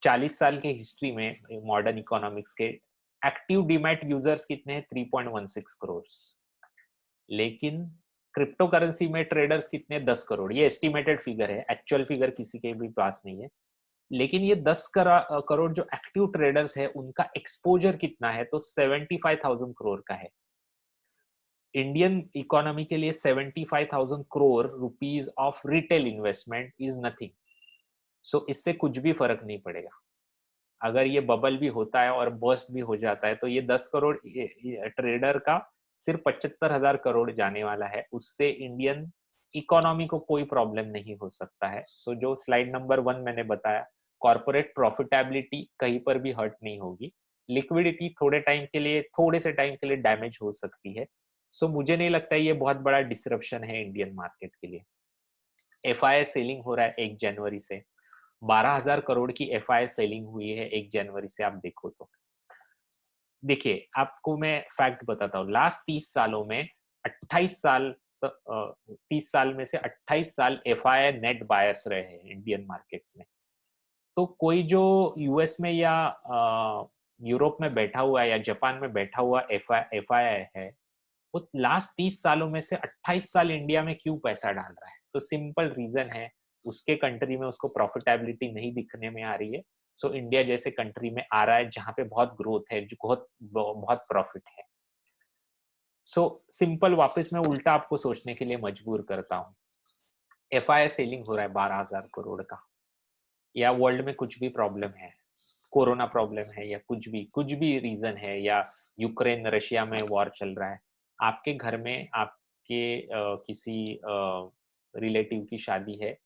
40 साल के हिस्ट्री में मॉडर्न इकोनॉमिक्स के एक्टिव डीमैट यूजर्स कितने हैं? 3.16 करोड़। लेकिन क्रिप्टो करेंसी में ट्रेडर्स कितने? 10 करोड़। ये एस्टिमेटेड फिगर है, एक्चुअल फिगर किसी के भी पास नहीं है। लेकिन ये 10 करोड़ जो एक्टिव ट्रेडर्स है, उनका एक्सपोजर कितना है? तो 75,000 करोड़ का है। इंडियन इकोनॉमी के लिए 75,000 crore rupees of retail investment is nothing. So इससे कुछ भी फर्क नहीं पड़ेगा। अगर ये बबल भी होता है और बर्स्ट भी हो जाता है, तो ये 10 करोड़ ट्रेडर का सिर्फ 75,000 करोड़ जाने वाला है, उससे इंडियन इकोनॉमी को कोई प्रॉब्लम नहीं हो सकता है। सो जो स्लाइड नंबर 1 मैंने बताया, कॉर्पोरेट प्रॉफिटेबिलिटी कहीं पर भी हर्ट नहीं होगी। लिक्विडिटी थोड़े टाइम के लिए, थोड़े से टाइम के लिए डैमेज हो सकती है। सो मुझे नहीं लगता ये बहुत बड़ा डिसरप्शन है इंडियन मार्केट के लिए। एफआईआई सेलिंग हो रहा है 1 जनवरी से, 12,000 करोड़ की एफआईआई सेलिंग हुई है 1 जनवरी से। आप देखो तो देखिए, आपको मैं फैक्ट बताता हूँ, लास्ट 30 सालों में 28 साल 30 साल में से 28 साल एफआईआई नेट बायर्स रहे हैं इंडियन मार्केट्स में। तो कोई जो यूएस में या यूरोप में बैठा हुआ है या जापान में बैठा हुआ एफआईआई है, वो लास्ट 30 सालों में से 28 साल इंडिया में क्यों पैसा डाल रहा है? तो सिंपल रीजन है, उसके कंट्री में उसको प्रॉफिटेबिलिटी नहीं दिखने में आ रही है। सो इंडिया जैसे कंट्री में आ रहा है जहां पे बहुत ग्रोथ है, जो बहुत बहुत प्रॉफिट है। सो सिंपल, वापस मैं उल्टा आपको सोचने के लिए मजबूर करता हूँ। एफआईआई सेलिंग हो रहा है 12,000 करोड़ का, या वर्ल्ड में कुछ भी प्रॉब्लम है, कोरोना प्रॉब्लम है, या कुछ भी रीजन है, या यूक्रेन रशिया में वॉर चल रहा है, आपके घर में आपके किसी रिलेटिव की शादी है,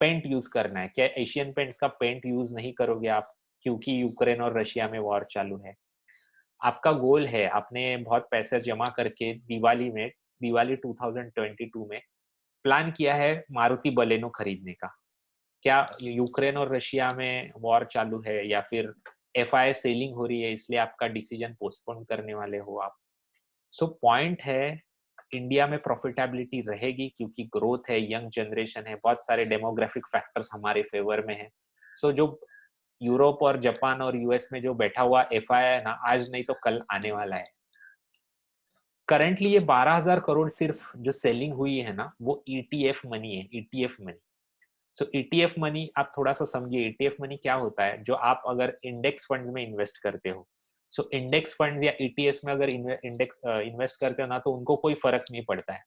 पेंट यूज करना है, क्या एशियन पेंट्स का पेंट यूज नहीं करोगे आप? क्योंकि यूक्रेन और रशिया में वॉर चालू है। आपका गोल है, आपने बहुत पैसे जमा करके दिवाली 2022 में प्लान किया है मारुति बलेनो खरीदने का। क्या यूक्रेन और रशिया में वॉर चालू है, या फिर एफआईआई सेलिंग हो रही है इसलिए आपका डिसीजन पोस्टपोन करने वाले हो आप? सो पॉइंट है, इंडिया में प्रॉफिटेबिलिटी रहेगी क्योंकि ग्रोथ है, यंग जनरेशन है, बहुत सारे डेमोग्राफिक फैक्टर्स हमारे फेवर में है। सो जो यूरोप और जापान और यूएस में जो बैठा हुआ एफआईआई है ना, आज नहीं तो कल आने वाला है। करंटली ये 12,000 करोड़ सिर्फ जो सेलिंग हुई है ना, वो ईटीएफ मनी है, ईटीएफ मनी। सो ईटीएफ मनी आप थोड़ा सा समझिए, ईटीएफ मनी क्या होता है? जो आप अगर इंडेक्स फंड्स में इन्वेस्ट करते हो, सो इंडेक्स फंड्स या ईटीएफ में अगर इंडेक्स इन्वेस्ट करते हो ना, तो उनको कोई फर्क नहीं पड़ता है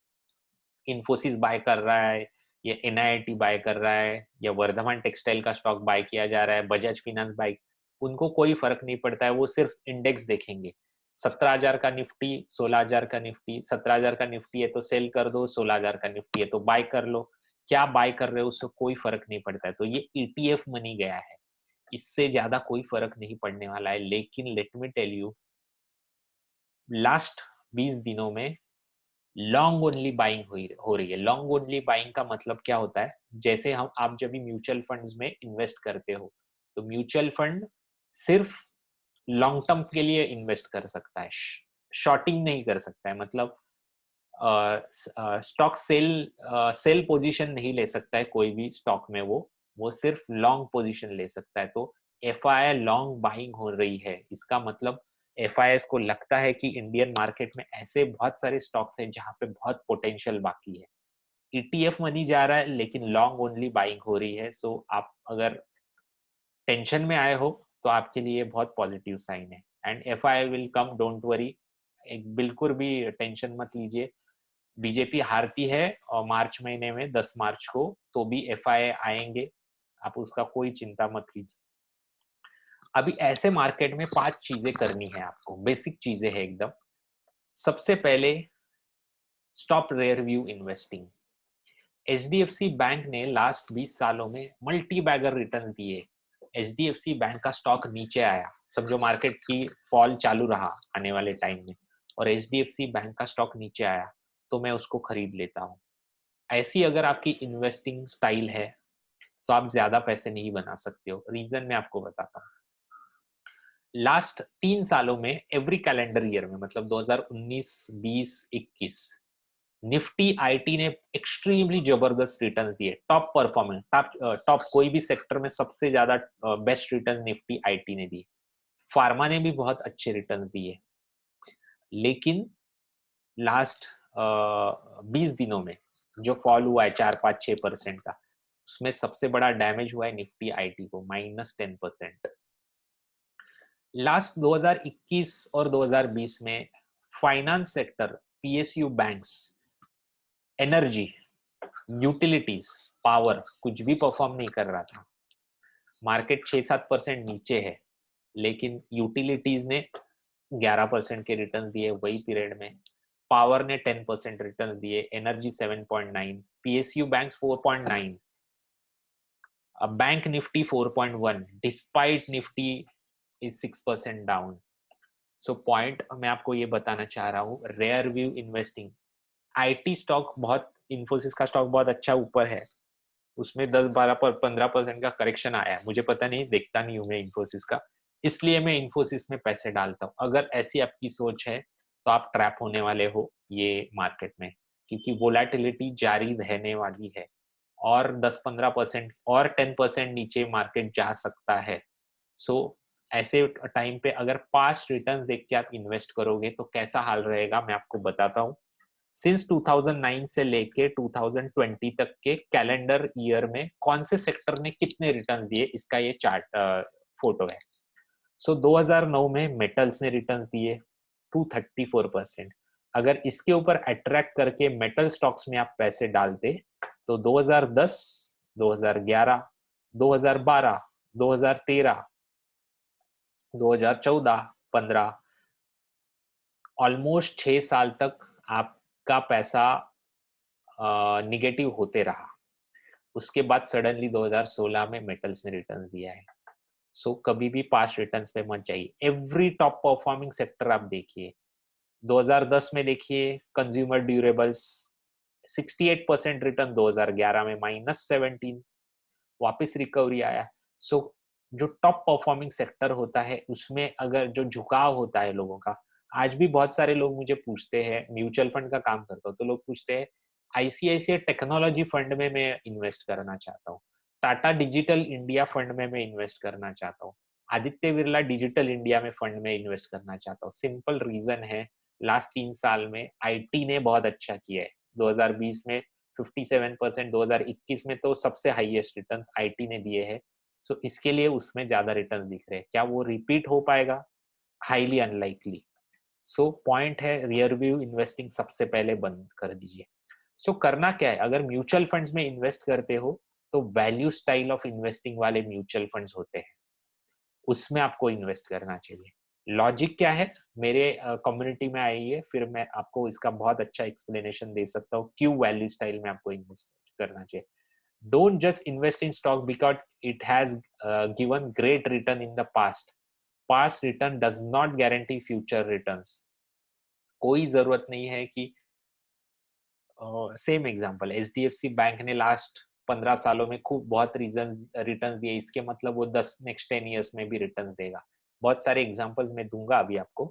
इन्फोसिस बाय कर रहा है या एनआईटी बाय कर रहा है या वर्धमान टेक्सटाइल का स्टॉक बाय किया जा रहा है, बजाज फिनांस बाय, उनको कोई फर्क नहीं पड़ता है। वो सिर्फ इंडेक्स देखेंगे। 17,000 का निफ्टी, 16,000 का निफ्टी, 17,000 का निफ्टी है तो सेल कर दो, 16,000 का निफ्टी है तो बाय कर लो। क्या बाय कर रहे हो उससे कोई फर्क नहीं पड़ता है। तो ये ईटीएफ मनी गया है, इससे ज्यादा कोई फर्क नहीं पड़ने वाला है। लेकिन let me tell you, last 20 दिनों में लॉन्ग ओनली बाइंग हो रही है। लॉन्ग ओनली बाइंग का मतलब क्या होता है? जैसे हम आप जब भी म्यूचुअल फंड्स में इन्वेस्ट करते हो, तो म्यूचुअल फंड सिर्फ लॉन्ग टर्म के लिए इन्वेस्ट कर सकता है, शॉर्टिंग नहीं कर सकता है। मतलब स्टॉक सेल पोजीशन नहीं ले सकता है कोई भी स्टॉक में, वो सिर्फ लॉन्ग पोजीशन ले सकता है। तो एफआईआई लॉन्ग बाइंग हो रही है, इसका मतलब एफआईआई को लगता है कि इंडियन मार्केट में ऐसे बहुत सारे स्टॉक्स हैं जहां पे बहुत पोटेंशियल बाकी है। ईटीएफ मनी जा रहा है लेकिन लॉन्ग ओनली बाइंग हो रही है। सो आप अगर टेंशन में आए हो तो आपके लिए बहुत पॉजिटिव साइन है। And FII will come, don't worry, एक बिल्कुल भी टेंशन मत लीजिए। बीजेपी हारती है और मार्च महीने में 10 मार्च को, तो भी एफआईआई आएंगे, आप उसका कोई चिंता मत कीजिए। अभी ऐसे मार्केट में 5 चीजें करनी है आपको, बेसिक चीजें हैं एकदम। सबसे पहले, stop rear view investing. HDFC bank ने लास्ट 20 सालों में मल्टी बैगर रिटर्न दिए। एचडीएफसी बैंक का स्टॉक नीचे आया, समझो मार्केट की फॉल चालू रहा आने वाले टाइम में, और एचडीएफसी बैंक का स्टॉक नीचे आया तो मैं उसको खरीद लेता हूँ। ऐसी अगर आपकी इन्वेस्टिंग स्टाइल है तो आप ज्यादा पैसे नहीं बना सकते हो। रीजन मैं आपको बताता हूँ। लास्ट 3 सालों में एवरी कैलेंडर ईयर में, मतलब 2019, 20, 21, निफ्टी आईटी ने एक्सट्रीमली जबरदस्त रिटर्न्स दिए। टॉप परफॉर्मेंस, टॉप कोई भी सेक्टर में सबसे ज्यादा बेस्ट रिटर्न निफ्टी आईटी ने दिए। फार्मा ने भी बहुत अच्छे रिटर्न्स दिए। लेकिन लास्ट 20 दिनों में जो फॉल हुआ है 4, 5, 6% का, उसमें सबसे बड़ा डैमेज हुआ है निफ्टी आईटी को, -10%। लास्ट 2021 और 2020 में finance sector, PSU banks, energy, utilities, power कुछ भी परफॉर्म नहीं कर रहा था। मार्केट 6-7% नीचे है, लेकिन यूटिलिटीज ने 11% के रिटर्न दिए वही पीरियड में। पावर ने 10% रिटर्न दिए, energy 7.9, PSU banks 4.9, bank Nifty 4.1, despite Nifty is 6% down. So point मैं आपको ये बताना चाह रहा हूँ, rear view investing. IT stock बहुत, इन्फोसिस का स्टॉक बहुत अच्छा ऊपर है, उसमें 10-12-15% का करेक्शन आया है। मुझे पता नहीं, देखता नहीं हूँ मैं इन्फोसिस का, इसलिए मैं इन्फोसिस में पैसे डालता हूँ। अगर ऐसी आपकी सोच है तो आप ट्रैप होने वाले हो ये मार्केट में, क्योंकि वोलेटिलिटी जारी रहने वाली है और 10-15% और 10% नीचे मार्केट जा सकता है। सो ऐसे टाइम पे अगर पास्ट रिटर्न देख के आप इन्वेस्ट करोगे तो कैसा हाल रहेगा मैं आपको बताता हूँ। सिंस 2009 से लेके 2020 तक के कैलेंडर ईयर में कौन से सेक्टर ने कितने रिटर्न दिए, इसका ये चार्ट फोटो है। सो 2009 में मेटल्स ने रिटर्न्स दिए 234%। अगर इसके ऊपर अट्रैक्ट करके मेटल स्टॉक्स में आप पैसे डालते तो 2010, 2011, 2012, 2013, 2014, 15, ऑलमोस्ट 6 साल तक आपका पैसा निगेटिव होते रहा। उसके बाद सडनली 2016 में मेटल्स ने रिटर्न दिया है। सो कभी भी पास्ट रिटर्न्स पे मत जाइए। एवरी टॉप परफॉर्मिंग सेक्टर आप देखिए। 2010 में देखिए कंज्यूमर ड्यूरेबल्स 68% रिटर्न, 2011 में -17, वापस रिकवरी आया। सो जो टॉप परफॉर्मिंग सेक्टर होता है उसमें अगर जो झुकाव होता है लोगों का, आज भी बहुत सारे लोग मुझे पूछते हैं, म्यूचुअल फंड का काम करता हूँ तो लोग पूछते हैं आईसीआईसीआई टेक्नोलॉजी फंड में मैं इन्वेस्ट करना चाहता हूँ, टाटा डिजिटल इंडिया फंड में मैं इन्वेस्ट करना चाहता हूँ, आदित्य बिरला डिजिटल इंडिया में फंड में इन्वेस्ट करना चाहता हूँ। सिंपल रीजन है, लास्ट 3 साल में आईटी ने बहुत अच्छा किया है। 2020 में 57%, 2021 में तो सबसे हाईएस्ट रिटर्न आईटी ने दिए हैं। सो इसके लिए उसमें ज्यादा रिटर्न दिख रहे हैं। क्या वो रिपीट हो पाएगा? Highly unlikely. सो पॉइंट है, रियर व्यू इन्वेस्टिंग सबसे पहले बंद कर दीजिए। सो करना क्या है, अगर म्यूचुअल फंड्स में इन्वेस्ट करते हो तो वैल्यू स्टाइल ऑफ इन्वेस्टिंग वाले म्यूचुअल फंड्स होते हैं, उसमें आपको इन्वेस्ट करना चाहिए। लॉजिक क्या है, मेरे कम्युनिटी में आइए, फिर मैं आपको इसका बहुत अच्छा एक्सप्लेनेशन दे सकता हूँ क्यों वैल्यू स्टाइल में आपको इन्वेस्ट करना चाहिए। Don't just invest in stock because it has given great return in the past. Past return does not guarantee future returns. कोई जरूरत नहीं है कि सेम एग्जांपल, एचडीएफसी बैंक ने लास्ट 15 सालों में खूब बहुत रिटर्न दिए, इसके मतलब वो 10 नेक्स्ट 10 ईयर्स में भी रिटर्न देगा। बहुत सारे एग्जांपल्स मैं दूंगा अभी आपको।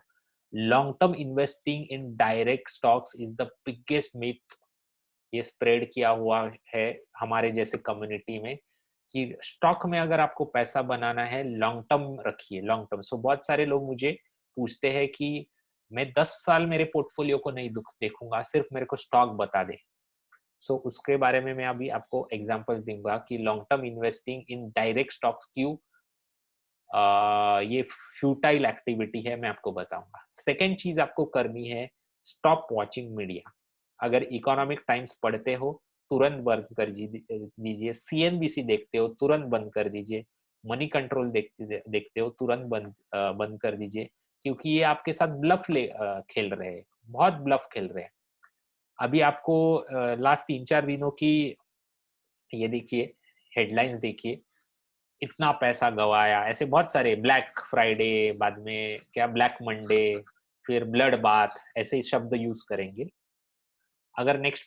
Long term investing in direct stocks is the biggest myth. ये स्प्रेड किया हुआ है हमारे जैसे कम्युनिटी में कि स्टॉक में अगर आपको पैसा बनाना है लॉन्ग टर्म रखिए, लॉन्ग टर्म। सो बहुत सारे लोग मुझे पूछते हैं कि मैं 10 साल मेरे पोर्टफोलियो को नहीं देखूंगा, सिर्फ मेरे को स्टॉक बता दे। सो उसके बारे में मैं अभी आपको एग्जांपल दूंगा कि long term investing in direct stocks क्यों ये फ्यूटाइल एक्टिविटी है, मैं आपको बताऊंगा। सेकेंड चीज आपको करनी है, स्टॉप वॉचिंग मीडिया। अगर इकोनॉमिक टाइम्स पढ़ते हो तुरंत बंद कर दीजिए, सीएनबीसी देखते हो तुरंत बंद कर दीजिए, मनी कंट्रोल देखते हो तुरंत बंद कर दीजिए, क्योंकि ये आपके साथ खेल रहे हैं, बहुत ब्लफ खेल रहे हैं। अभी आपको लास्ट 3-4 दिनों की ये देखिए, हेडलाइंस देखिए, इतना पैसा गवाया, ऐसे बहुत सारे, ब्लैक फ्राइडे, बाद में क्या ब्लैक मंडे, फिर ब्लड बाथ, ऐसे शब्द यूज करेंगे। अगर नेक्स्ट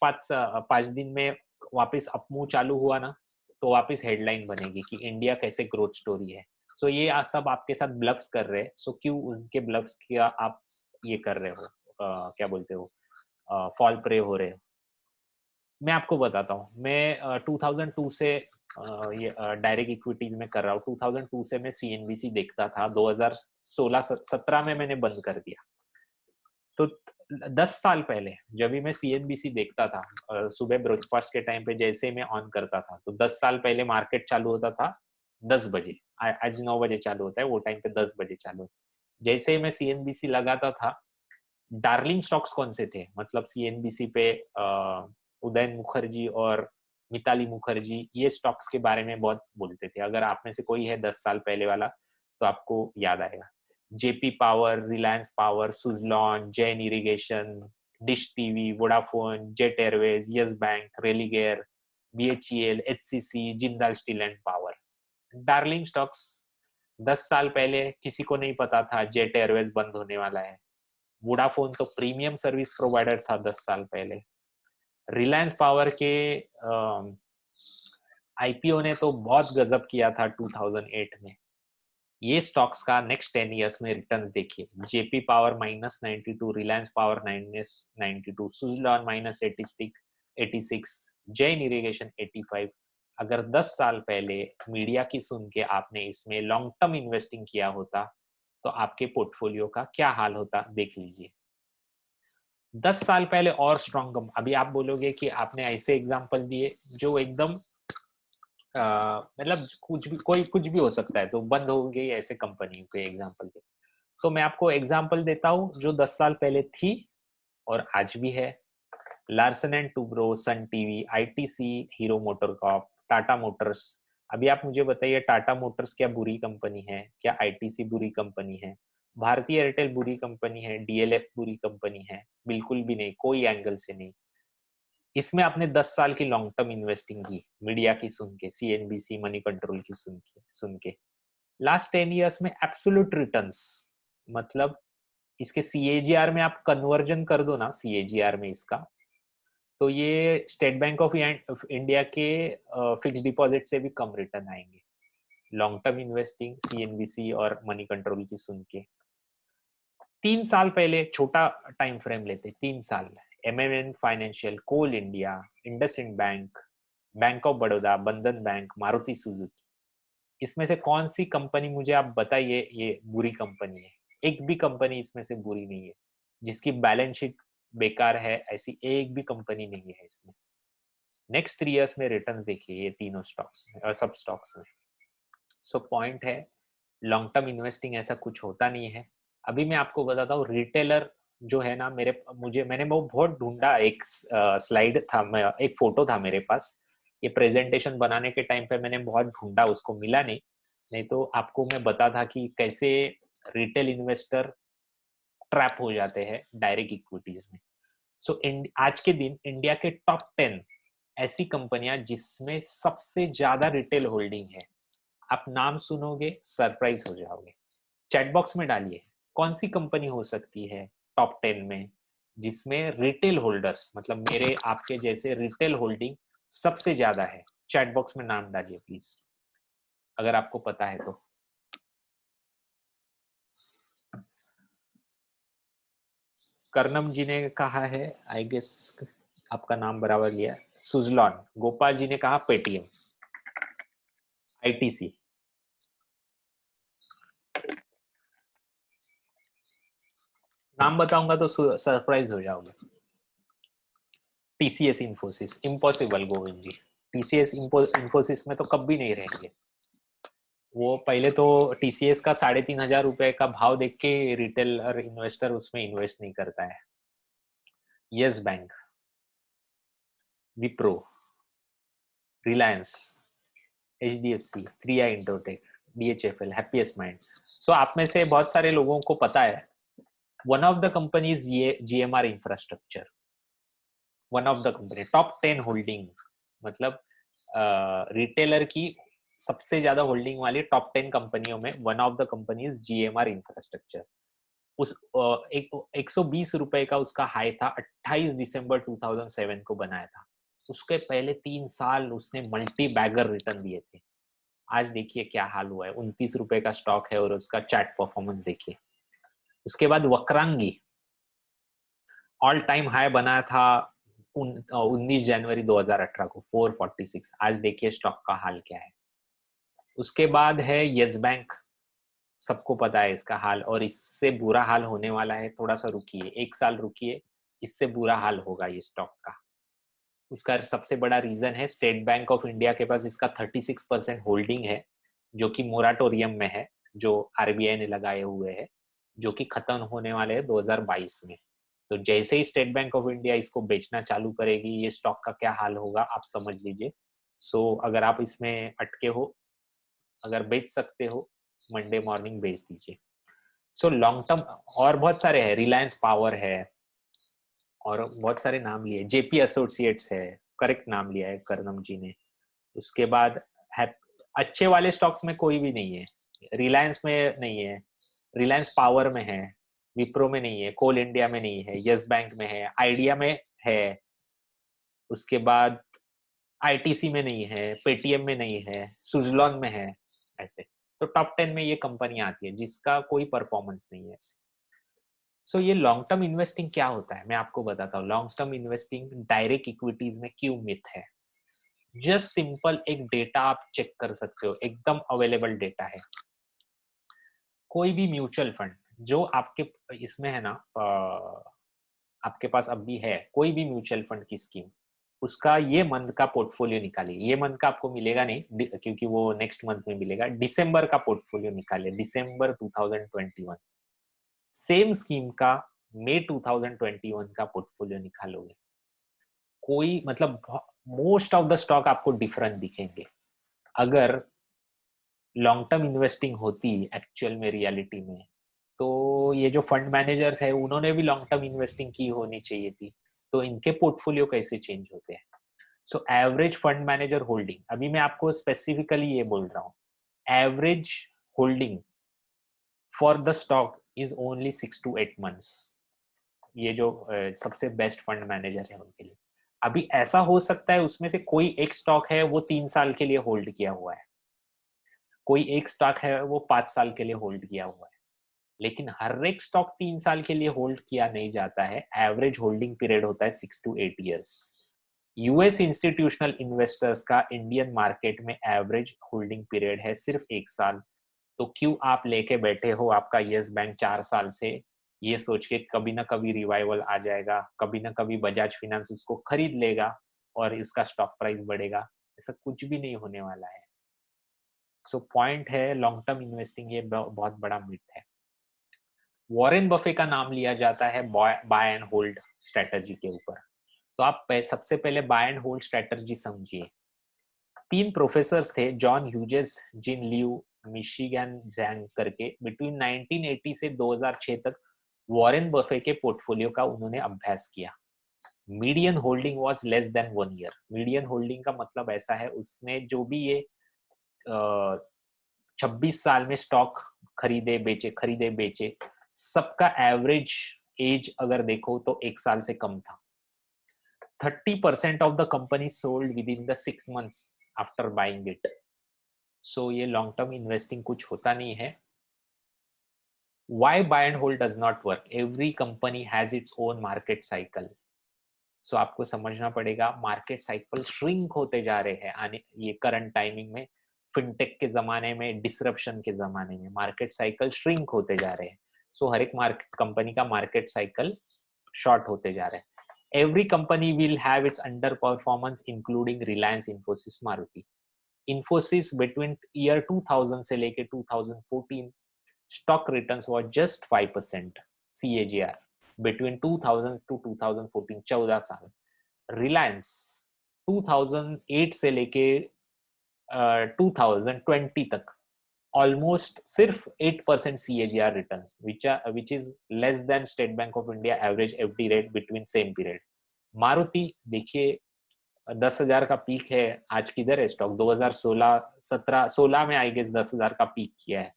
5 दिन में वापस अपमूव चालू हुआ ना, तो वापस हेडलाइन बनेगी कि इंडिया कैसे ग्रोथ स्टोरी है। सो ये सब आपके साथ ब्लफ्स कर रहे हैं। सो क्यों उनके ब्लफ्स किया आप ये कर रहे हो, क्या बोलते हो, फॉल प्रे हो रहे हो। मैं आपको बताता हूँ, मैं 2002 से ये डायरेक्ट इक्विटीज में कर रहा हूँ। 2002 से मैं सीएनबीसी देखता था, 2016-17 में मैंने बंद कर दिया। तो 10 साल पहले जब भी मैं सीएनबीसी देखता था, सुबह ब्रेकफास्ट के टाइम पे जैसे ही मैं ऑन करता था, तो 10 साल पहले मार्केट चालू होता था 10 बजे। आज 9 बजे चालू होता है, वो टाइम पे 10 बजे चालू। जैसे ही मैं सीएनबीसी लगाता था, डार्लिंग स्टॉक्स कौन से थे, मतलब सीएनबीसी पे उदयन मुखर्जी और मिताली मुखर्जी ये स्टॉक्स के बारे में बहुत बोलते थे। अगर आप में से कोई है 10 साल पहले वाला, तो आपको याद आएगा। JP power, Reliance power, Suzlon, Jain irrigation, dish TV, Vodafone, jet Airways, yes bank, Religare, BHEL, HCC, Jindal steel and power. Darling stocks. 10 साल पहले किसी को नहीं पता था जेट एयरवेज बंद होने वाला है। वोडाफोन तो प्रीमियम सर्विस प्रोवाइडर था 10 साल पहले। रिलायंस पावर के आईपीओ ने तो बहुत गजब किया था 2008 में। ये स्टॉक्स का नेक्स्ट 10 इयर्स में रिटर्न्स देखिए। JP power -92, Reliance power -92, Suzlon -86, Jain irrigation 85। अगर 10 साल पहले मीडिया की सुन के आपने इसमें लॉन्ग टर्म इन्वेस्टिंग किया होता, तो आपके पोर्टफोलियो का क्या हाल होता देख लीजिए। 10 साल पहले और स्ट्रॉन्ग। अभी आप बोलोगे कि आपने ऐसे एग्जांपल दिए जो एकदम मतलब कुछ भी हो सकता है, तो बंद हो गई ऐसे कंपनी के एग्जांपल दे। तो मैं आपको एग्जांपल देता हूँ जो 10 साल पहले थी और आज भी है। Larsen and Toubro, Sun TV, ITC, Hero MotoCorp, Tata Motors. अभी आप मुझे बताइए, टाटा मोटर्स क्या बुरी कंपनी है? क्या आईटीसी बुरी कंपनी है? भारतीय एयरटेल बुरी कंपनी है? डीएलएफ बुरी कंपनी है? बिल्कुल भी नहीं, कोई एंगल से नहीं। इसमें आपने 10 साल की लॉन्ग टर्म इन्वेस्टिंग की, मीडिया की सुन के, सीएनबीसी, मनी कंट्रोल की सुन के लास्ट 10 इयर्स में एब्सोल्यूट रिटर्न्स, मतलब इसके सीएजीआर में आप कन्वर्जन कर दो ना, सीएजीआर में इसका, तो ये स्टेट बैंक ऑफ इंडिया के फिक्स डिपॉजिट से भी कम रिटर्न आएंगे। लॉन्ग टर्म इन्वेस्टिंग, सीएनबीसी और मनी कंट्रोल की सुन के। 3 साल पहले छोटा टाइम फ्रेम लेते, 3 साल। MMN financial, Coal India, IndusInd bank, bank of Baroda, Bandhan bank, Maruti Suzuki. इसमें से कौन सी कंपनी मुझे आप बताइए ये बुरी कंपनी है? एक भी कंपनी इसमें से बुरी नहीं है। जिसकी बैलेंस शीट बेकार है, ऐसी एक भी कंपनी नहीं है इसमें। नेक्स्ट 3 इयर्स में रिटर्न्स देखिए ये तीनों स्टॉक्स में और सब स्टॉक्स में। सो पॉइंट है, लॉन्ग टर्म इन्वेस्टिंग ऐसा कुछ होता नहीं है। अभी मैं आपको बताता हूँ, रिटेलर जो है ना, मैंने वो बहुत ढूंढा। एक स्लाइड था, एक फोटो था मेरे पास। ये प्रेजेंटेशन बनाने के टाइम पे मैंने बहुत ढूंढा, उसको मिला नहीं। नहीं तो आपको मैं बता था कि कैसे रिटेल इन्वेस्टर ट्रैप हो जाते हैं डायरेक्ट इक्विटीज में। सो आज के दिन इंडिया के टॉप 10 ऐसी कंपनियां जिसमें सबसे ज्यादा रिटेल होल्डिंग है, आप नाम सुनोगे सरप्राइज हो जाओगे। चैट बॉक्स में डालिए, कौन सी कंपनी हो सकती है टॉप 10 में जिसमें रिटेल होल्डर्स, मतलब मेरे आपके जैसे रिटेल होल्डिंग सबसे ज्यादा है। चैट बॉक्स में नाम डालिए प्लीज, अगर आपको पता है तो। कर्णम जी ने कहा है, आई गेस आपका नाम बराबर लिया। सुजलॉन, गोपाल जी ने कहा पेटीएम, आईटीसी। नाम बताऊंगा तो सरप्राइज हो जाओगे। टीसीएस इंफोसिस, इम्पॉसिबल गोविंद जी। टीसीएस इंफोसिस में तो कभी नहीं रहेंगे। वो पहले तो टीसीएस का 3,500 रुपए का भाव देख के रिटेल और इन्वेस्टर उसमें इन्वेस्ट नहीं करता है। Yes Bank, Wipro, Reliance, HDFC, 3i Intertech, DHFL, Happiest Mind. So आप में से बहुत सारे लोगों को पता है, वन ऑफ द कंपनीज ये GMR infrastructure, one of the company top 10 holding, मतलब रिटेलर की सबसे ज्यादा होल्डिंग वाली टॉप 10 कंपनियों में one of the companies GMR infrastructure. उस 120 रुपए का उसका हाई था, 28 दिसंबर 2007 को बनाया था। उसके पहले 3 साल उसने मल्टी बैगर रिटर्न दिए थे। आज देखिए क्या हाल हुआ है, 29 रुपए का स्टॉक है और उसका चार्ट परफॉर्मेंस देखिए। उसके बाद वक्रांगी ऑल टाइम हाई बनाया था 19 जनवरी 2018 को 446। आज देखिए स्टॉक का हाल क्या है। उसके बाद है यस बैंक, सबको पता है इसका हाल, और इससे बुरा हाल होने वाला है। थोड़ा सा रुकिए, 1 साल रुकिए, इससे बुरा हाल होगा ये स्टॉक का। उसका सबसे बड़ा रीजन है स्टेट बैंक ऑफ इंडिया के पास इसका 36% होल्डिंग है, जो कि मोराटोरियम में है, जो आरबीआई ने लगाए हुए है, जो कि खत्म होने वाले हैं 2022 में। तो जैसे ही स्टेट बैंक ऑफ इंडिया इसको बेचना चालू करेगी, ये स्टॉक का क्या हाल होगा आप समझ लीजिए। सो अगर आप इसमें अटके हो, अगर बेच सकते हो, मंडे मॉर्निंग बेच दीजिए। सो लॉन्ग टर्म और बहुत सारे हैं, रिलायंस पावर है और बहुत सारे नाम लिए, जेपी एसोसिएट्स है, करेक्ट नाम लिया है करनम जी ने। उसके बाद अच्छे वाले स्टॉक्स में कोई भी नहीं है, रिलायंस में नहीं है, रिलायंस पावर में है, विप्रो में नहीं है, कोल इंडिया में नहीं है, यस बैंक में है, आइडिया में है, उसके बाद आईटीसी में नहीं है, पेटीएम में नहीं है, सुजलॉन में है। ऐसे तो टॉप 10 में ये कंपनी आती है जिसका कोई परफॉर्मेंस नहीं है ऐसे। सो ये लॉन्ग टर्म इन्वेस्टिंग क्या होता है मैं आपको बताता हूँ। Long term investing direct equities में क्यों मिथ है। जस्ट सिंपल एक डेटा आप चेक कर सकते हो, एकदम अवेलेबल डेटा है। कोई भी म्यूचुअल फंड जो आपके इसमें है ना, आपके पास अभी है कोई भी म्यूचुअल फंड की स्कीम, उसका ये मंथ का पोर्टफोलियो निकालिए। ये मंथ का आपको मिलेगा नहीं क्योंकि वो नेक्स्ट मंथ में मिलेगा। दिसंबर का पोर्टफोलियो निकालिए, दिसंबर 2021। सेम स्कीम का मई 2021 का पोर्टफोलियो निकालोगे, कोई मतलब मोस्ट ऑफ द स्टॉक आपको डिफरेंट दिखेंगे। अगर लॉन्ग टर्म इन्वेस्टिंग होती एक्चुअल में रियलिटी में, तो ये जो फंड मैनेजर्स है उन्होंने भी लॉन्ग टर्म इन्वेस्टिंग की होनी चाहिए थी, तो इनके पोर्टफोलियो कैसे चेंज होते हैं। So average fund manager holding, अभी मैं आपको स्पेसिफिकली ये बोल रहा हूँ, average holding for the stock is only 6 to 8 months। ये जो सबसे बेस्ट फंड मैनेजर है उनके लिए। अभी ऐसा हो सकता है उसमें से कोई एक स्टॉक है वो 3 साल के लिए होल्ड किया हुआ है, कोई एक स्टॉक है वो 5 साल के लिए होल्ड किया हुआ है, लेकिन हर एक स्टॉक 3 साल के लिए होल्ड किया नहीं जाता है। एवरेज होल्डिंग पीरियड होता है 6 to 8 years। US institutional investors का इंडियन मार्केट में एवरेज होल्डिंग पीरियड है सिर्फ 1 साल। तो क्यों आप लेके बैठे हो आपका यस बैंक 4 साल से, ये सोच के कभी ना कभी रिवाइवल आ जाएगा, कभी ना कभी बजाज फाइनेंस उसको खरीद लेगा और इसका स्टॉक प्राइस बढ़ेगा। ऐसा कुछ भी नहीं होने वाला है। सो पॉइंट है लॉन्ग टर्म इन्वेस्टिंग ये बहुत बड़ा मिथ है। वॉरेन बफे का नाम लिया जाता है बाय एंड होल्ड स्ट्रेटजी के ऊपर। तो आप सबसे पहले बाय एंड होल्ड स्ट्रेटजी समझिए। 3 प्रोफेसर्स थे, जॉन ह्यूजेस, जिन लियू, मिशिगन जैंग करके, बिटवीन 1980 से 2006 तक वॉरेन बफे के पोर्टफोलियो का उन्होंने अभ्यास किया। Median holding was less than 1 year. Median holding का मतलब ऐसा है उसने जो भी ये 26 साल में स्टॉक खरीदे बेचे, सबका एवरेज एज अगर देखो तो 1 साल से कम था। 30% of the company sold within the 6 months after buying it. So ये लॉन्ग टर्म इन्वेस्टिंग कुछ होता नहीं है। Why buy and hold does not work? Every company has its own market cycle. सो आपको समझना पड़ेगा मार्केट साइकिल श्रिंक होते जा रहे हैं आने ये करंट टाइमिंग में। फिनटेक के जमाने में, डिसरप्शन के जमाने में मार्केट साइकिल श्रिंक होते जा रहे हैं। सो हर एक मार्केट कंपनी का मार्केट साइकिल शॉर्ट होते जा रहे हैं। Every company will have it's under performance including Reliance, Infosys, Maruti. Infosys between year 2000 से लेके 2014 stock returns were just 5% CAGR between 2000 to 2014, 14 साल। रिलायंस 2008 से लेके 2020 तक ऑलमोस्ट सिर्फ 8% CAGR returns, which is less than State Bank of India average FD rate between same period। Maruti देखिए 10,000 का पीक है, आज किधर है स्टॉक? 2016 17 16 में आई गेस 10,000 का पीक किया है।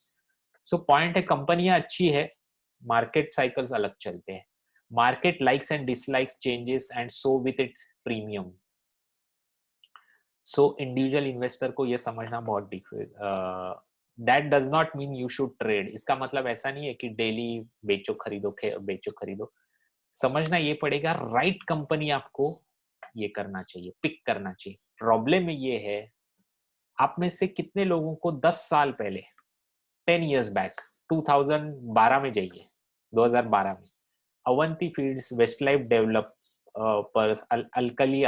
सो पॉइंट है, कंपनियां अच्छी है, मार्केट साइकिल्स अलग चलते हैं। Market likes and dislikes changes and so with its premium. So individual investor को ये समझना बहुत that does not mean you should trade. इसका मतलब ऐसा नहीं है कि डेली बेचो खरीदो बेचो खरीदो। समझना ये पड़ेगा राइट कंपनी आपको ये करना चाहिए, पिक करना चाहिए। प्रॉब्लम ये है, आप में से कितने लोगों को 10 साल पहले, 10 years बैक, 2012 में जाइए, 2012 में Avanti Feeds, Westlife Developers, Alkyl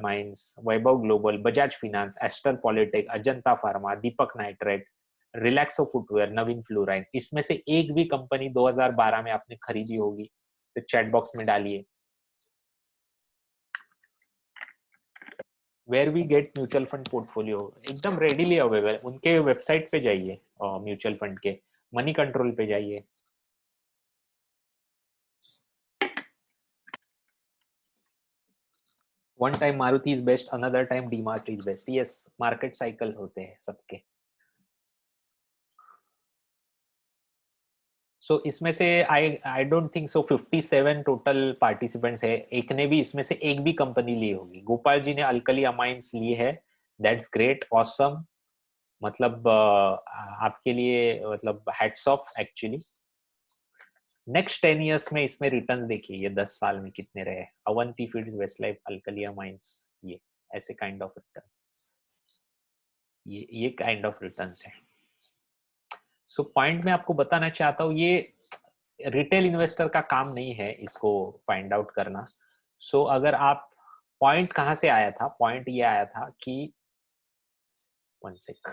Amines, Vaibhav Global, Bajaj Finance, Aster Polytech, Ajanta Pharma, Deepak Nitrite, Relaxo Footwear, Navin Fluorine, इसमें से एक भी कंपनी 2012 में आपने खरीदी होगी तो चैट बॉक्स में डालिए। Where we get mutual fund portfolio, एकदम रेडीली अवेलेबल, उनके वेबसाइट पे जाइए, म्यूचुअल फंड के मनी कंट्रोल पे जाइए। One time Maruti is best, another time DMart is best. Yes, market cycle होते हैं सबके। सो इसमें से I don't think so 57 total participants है, एक ने भी इसमें से एक भी कंपनी ली होगी। गोपाल जी ने अल्कली अमाइंस ली है, दैट्स ग्रेट, ऑसम, मतलब आपके लिए मतलब hats off actually. Next 10 years में इसमें रिटर्न्स देखिए, ये 10 साल में कितने रहे। अवंती फीड्स, वेस्टलाइफ, अल्कलिया माइंस, ये ऐसे काइंड ऑफ रिटर्न, ये काइंड ऑफ रिटर्न्स है। सो पॉइंट मैं आपको बताना चाहता हूँ, ये रिटेल इन्वेस्टर का काम नहीं है इसको फाइंड आउट करना। सो अगर आप, पॉइंट कहाँ से आया था? पॉइंट ये आया था कि one sec,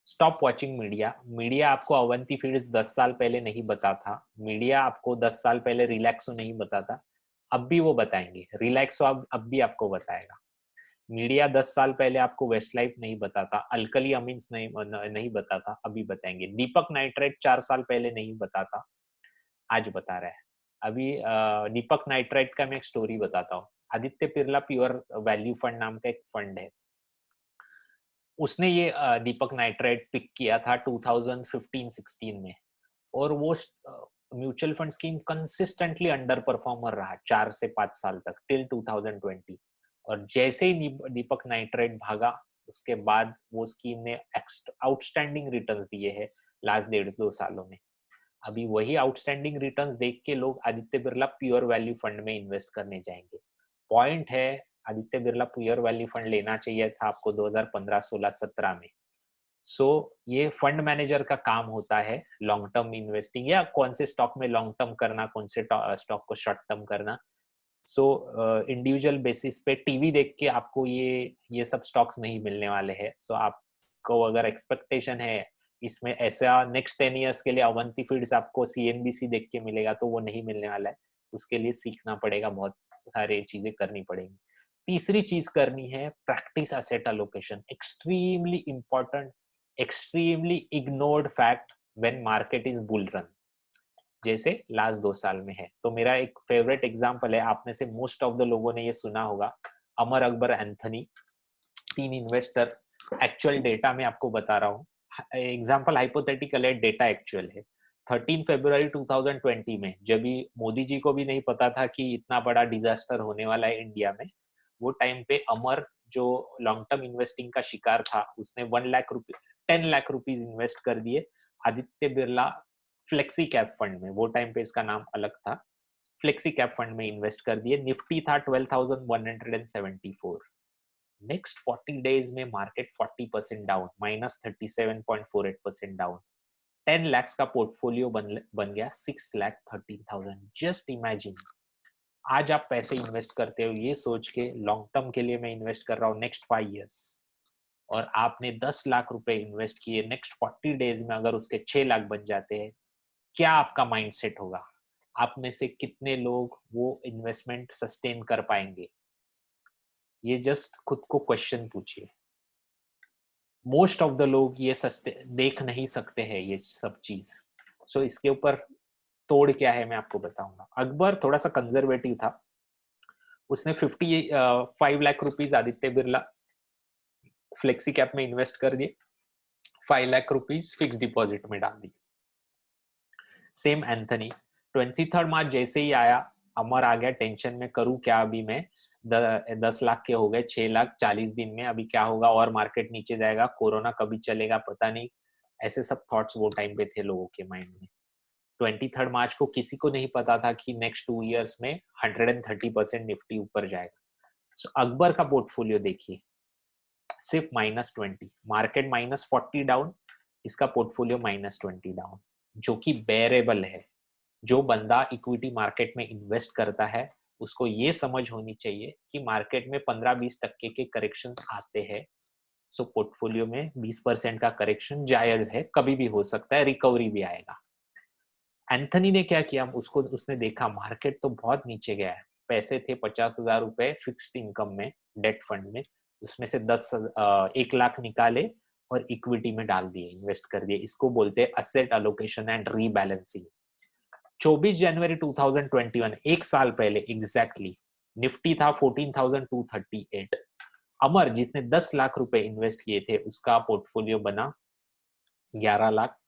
stop watching media. Media आपको अवंती फीड्स 10 साल पहले नहीं बता था, मीडिया आपको 10 साल पहले रिलैक्सो नहीं बता था, अब भी वो बताएंगे। रिलैक्सो अब भी आपको बताएगा। मीडिया 10 साल पहले आपको वेस्टलाइफ नहीं बताता, अल्कली अमीन्स नहीं बताता, अभी बताएंगे। दीपक नाइट्रेट 4 साल पहले नहीं बताता, आज बता रहा है। अभी दीपक नाइट्रेट का मैं एक स्टोरी बताता हूँ। Aditya Birla pure value fund नाम का एक फंड है, उसने ये दीपक नाइट्रेट पिक किया था 2015-16 में, और वो mutual fund scheme consistently under performer रहा 4 से 5 साल तक, टिल 2020। और जैसे ही दीपक नाइट्रेट भागा, उसके बाद वो स्कीम ने आउटस्टैंडिंग रिटर्न्स दिए हैं लास्ट 1.5-2 सालों में। अभी वही आउटस्टैंडिंग रिटर्न्स देख के लोग Aditya Birla pure value fund में इन्वेस्ट करने जाएंगे। पॉइंट है, Aditya Birla pure value fund लेना चाहिए था आपको 2015, 16, 17 में। सो ये फंड मैनेजर का काम होता है लॉन्ग टर्म इन्वेस्टिंग, या कौन से स्टॉक में लॉन्ग टर्म करना, कौन से स्टॉक को शॉर्ट टर्म करना। सो इंडिविजुअल बेसिस पे टीवी देख के आपको ये सब स्टॉक्स नहीं मिलने वाले हैं। सो आपको अगर एक्सपेक्टेशन है इसमें ऐसा नेक्स्ट 10 इयर्स के लिए अवंती फीड्स आपको सीएनबीसी देख के मिलेगा, तो वो नहीं मिलने वाला है। उसके लिए सीखना पड़ेगा, बहुत सारी चीजें करनी पड़ेंगी। तीसरी चीज करनी है practice asset allocation, extremely important, extremely ignored fact when market is bull run, जैसे लास्ट 2 साल में है। तो मेरा एक फेवरेट एग्जांपल है, आप में से मोस्ट ऑफ द लोगों ने ये सुना होगा, Amar Akbar Anthony, 3 investor. Actual data में आपको बता रहा हूँ, एग्जांपल हाइपोथेटिकल है, डेटा एक्चुअल है। 13 फरवरी 2020 में, जब भी मोदी जी को भी नहीं पता था कि इतना बड़ा डिजास्टर होने वाला है इंडिया में, वो टाइम पे अमर जो लॉन्ग टर्म इन्वेस्टिंग का शिकार था, उसने 1 लाख रुपए 10 लाख रुपीज इन्वेस्ट कर दिए Aditya Birla flexi cap fund में। वो टाइम पे इसका नाम अलग था, फ्लेक्सी कैप फंड में इन्वेस्ट कर दिए। निफ्टी था 12,174। नेक्स्ट 40 डेज में मार्केट 40% डाउन, -37.48% डाउन। 10 lakhs का पोर्टफोलियो बन गया 6,13,000। जस्ट इमेजिन, आज आप पैसे इन्वेस्ट करते हो ये सोच के लॉन्ग टर्म के लिए मैं इन्वेस्ट कर रहा हूँ नेक्स्ट 5 years, और आपने 10 लाख रुपए इन्वेस्ट किए, नेक्स्ट 40 डेज में अगर उसके 6 लाख बन जाते हैं, क्या आपका माइंड सेट होगा? आप में से कितने लोग वो इन्वेस्टमेंट सस्टेन कर पाएंगे? ये जस्ट खुद को क्वेश्चन पूछिए। मोस्ट ऑफ द लोग ये सस्ते देख नहीं सकते हैं ये सब चीज। सो इसके ऊपर तोड़ क्या है मैं आपको बताऊंगा। अकबर थोड़ा सा कंजर्वेटिव था, उसने 55 lakh rupees Aditya Birla flexi cap में इन्वेस्ट कर दिए, 5 लाख रुपीज फिक्स डिपॉजिट में डाल दिए। सेम एंथनी 23 मार्च जैसे ही आया, अमर आ गया टेंशन में, करूं क्या अभी मैं, 10 लाख के हो गए 6 लाख 40 दिन में, अभी क्या होगा, और मार्केट नीचे जाएगा, कोरोना कभी चलेगा पता नहीं, ऐसे सब थॉट्स वो टाइम पे थे लोगों के माइंड में। 23 मार्च को किसी को नहीं पता था कि नेक्स्ट 2 इयर्स में 130% निफ्टी ऊपर जाएगा। सो अकबर का पोर्टफोलियो देखिए, सिर्फ -20, मार्केट -40 डाउन, इसका पोर्टफोलियो -20 डाउन, जो कि बेरेबल है। जो बंदा इक्विटी मार्केट में इन्वेस्ट करता है उसको ये समझ होनी चाहिए कि मार्केट में 15-20% के करेक्शन आते हैं, सो पोर्टफोलियो में 20% का करेक्शन जायज है, कभी भी हो सकता है, रिकवरी भी आएगा। एंथनी ने क्या किया, उसको उसने देखा मार्केट तो बहुत नीचे गया है, पैसे थे 50,000 रुपए फिक्स्ड इनकम में, डेट फंड में, उसमें से 1 लाख निकाले और इक्विटी में डाल दिए, इन्वेस्ट कर दिए। इसको बोलते हैं असेट अलोकेशन एंड रीबैलेंसिंग। 24 जनवरी 2021, एक साल पहले एग्जैक्टली, निफ्टी था 14,238। अमर जिसने 10 लाख रुपए इन्वेस्ट किए थे, उसका पोर्टफोलियो बना 11 लाख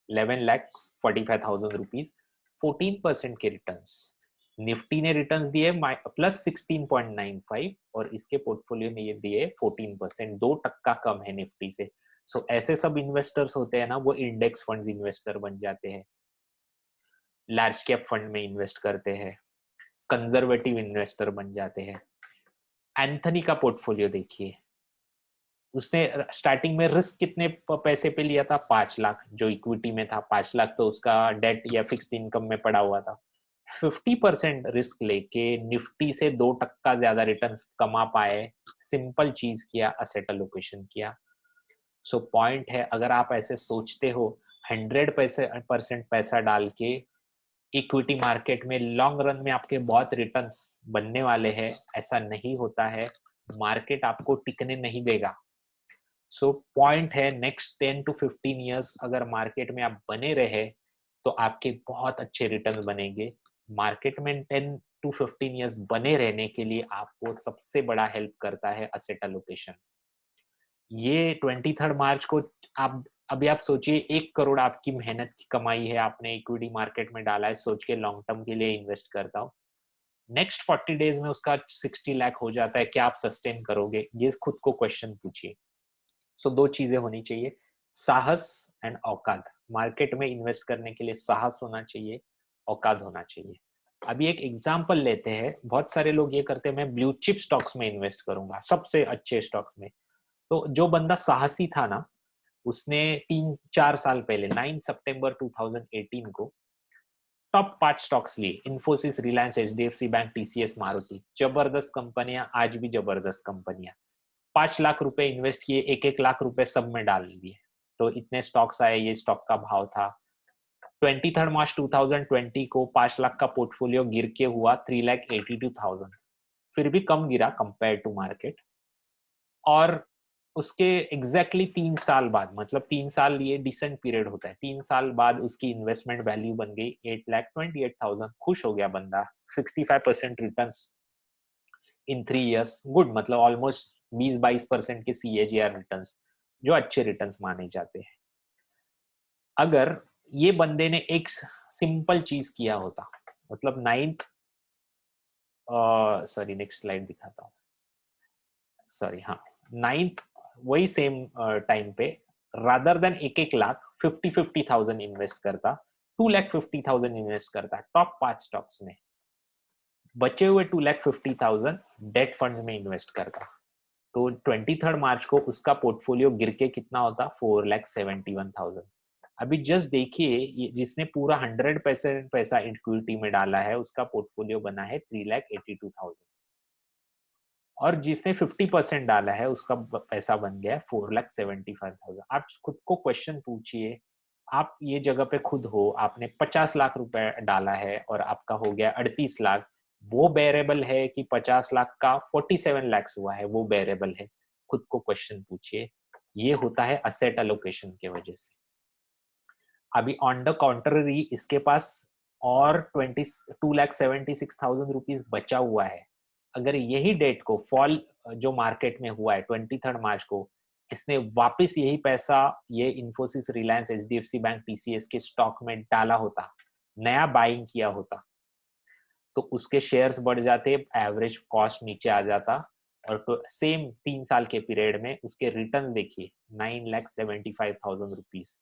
11 लाख 45,000 रुपीज, 14% के रिटर्न्स। निफ्टी ने रिटर्न्स दिए +16.95 और इसके पोर्टफोलियो में ये दिए 14%, 2% कम है निफ्टी से। सो ऐसे सब इन्वेस्टर्स होते हैं ना, वो इंडेक्स फंड्स इन्वेस्टर बन जाते हैं, लार्ज कैप फंड में इन्वेस्ट करते हैं, कंजर्वेटिव इन्वेस्टर बन जाते हैं। एंथनी का पोर्टफोलियो देखिए, उसने स्टार्टिंग में रिस्क कितने पैसे पे लिया था, 5 लाख, जो इक्विटी में था 5 लाख, तो उसका डेट या फिक्स्ड इनकम में पड़ा हुआ था। 50% रिस्क लेके निफ्टी से 2% ज्यादा रिटर्न कमा पाए, सिंपल चीज किया, असेट एलोकेशन किया। सो पॉइंट है, अगर आप ऐसे सोचते हो 100% पैसा डाल के इक्विटी मार्केट में लॉन्ग रन में आपके बहुत रिटर्न्स बनने वाले हैं, ऐसा नहीं होता है, मार्केट आपको टिकने नहीं देगा। सो पॉइंट है, नेक्स्ट 10 to 15 ईयर्स अगर मार्केट में आप बने रहे तो आपके बहुत अच्छे रिटर्न बनेंगे। मार्केट में 10 to 15 ईयर्स बने रहने के लिए आपको सबसे बड़ा हेल्प करता है असेट एलोकेशन। ये 23 मार्च को आप अभी आप सोचिए, 1 करोड़ आपकी मेहनत की कमाई है, आपने इक्विटी मार्केट में डाला है, सोच के लॉन्ग टर्म के लिए इन्वेस्ट करता हूँ, नेक्स्ट 40 डेज में उसका 60 लाख हो जाता है, क्या आप सस्टेन करोगे? ये खुद को क्वेश्चन पूछिए। सो दो चीजें होनी चाहिए, साहस एंड औकात। मार्केट में इन्वेस्ट करने के लिए साहस होना चाहिए, औकात होना चाहिए। अभी एक एग्जांपल लेते हैं, बहुत सारे लोग ये करते हैं, मैं ब्लू चिप स्टॉक्स में इन्वेस्ट करूंगा, सबसे अच्छे स्टॉक्स में। तो जो बंदा साहसी था ना, उसने 3-4 साल पहले 9 सितंबर 2018 को टॉप 5 स्टॉक्स लिए, Infosys, Reliance, HDFC bank, TCS, Maruti, जबरदस्त कंपनियां, आज भी जबरदस्त कंपनियां। 5 लाख रुपए इन्वेस्ट किए, 1-1 लाख रुपए सब में डाल दिए, तो इतने स्टॉक्स आए, ये स्टॉक का भाव था। 23 मार्च 2020 को 5 लाख का पोर्टफोलियो गिर के हुआ 3,82,000, फिर भी कम गिरा कंपेयर टू मार्केट। और उसके एग्जैक्टली 3 साल बाद, मतलब 3 साल ये डिसेंट पीरियड होता है, 3 साल बाद उसकी इन्वेस्टमेंट वैल्यू बन गई 8,28,000, खुश हो गया बंदा, 65% रिटर्न्स इन 3 इयर्स, गुड, मतलब ऑलमोस्ट 20-22% के CAGR रिटर्न्स, जो अच्छे रिटर्न्स माने जाते हैं। अगर ये बंदे ने एक सिंपल चीज किया होता, मतलब नाइन्थ, सॉरी नेक्स्ट स्लाइड दिखाता हूँ, सॉरी हाँ, नाइन्थ, वही सेम टाइम पे, रादर देन 1-1 लाख 50,000 इन्वेस्ट करता, 2,50,000 इन्वेस्ट करता टॉप 5 स्टॉक्स में, बचे हुए 2,50,000 डेट फंड में इन्वेस्ट करता, तो 23 मार्च को उसका पोर्टफोलियो गिर के कितना होता, 4,71,000। अभी जस्ट देखिए, जिसने पूरा 100% पैसा इक्विटी में डाला है, उसका पोर्टफोलियो बना है 3,82,000, और जिसने 50% डाला है, उसका पैसा बन गया 4,75,000। आप खुद को क्वेश्चन पूछिए, आप ये जगह पे खुद हो, आपने 50 लाख रुपए डाला है और आपका हो गया 38 लाख, वो बेरेबल है कि 50 लाख का 47 लाख हुआ है, वो बेरेबल है? खुद को क्वेश्चन पूछिए। ये होता है असेट एलोकेशन के वजह से। अभी ऑन द कॉन्ट्ररी इसके पास और 22,76,000 रुपीज बचा हुआ है, अगर यही डेट को फॉल जो मार्केट में हुआ है 23 मार्च को, इसने वापस यही पैसा ये Infosys, Reliance, HDFC bank, TCS के स्टॉक में डाला होता, नया बाइंग किया होता, तो उसके शेयर्स बढ़ जाते, एवरेज कॉस्ट नीचे आ जाता, और तो सेम 3 साल के पीरियड में उसके रिटर्न्स देखिए 9,75,000 रुपीज,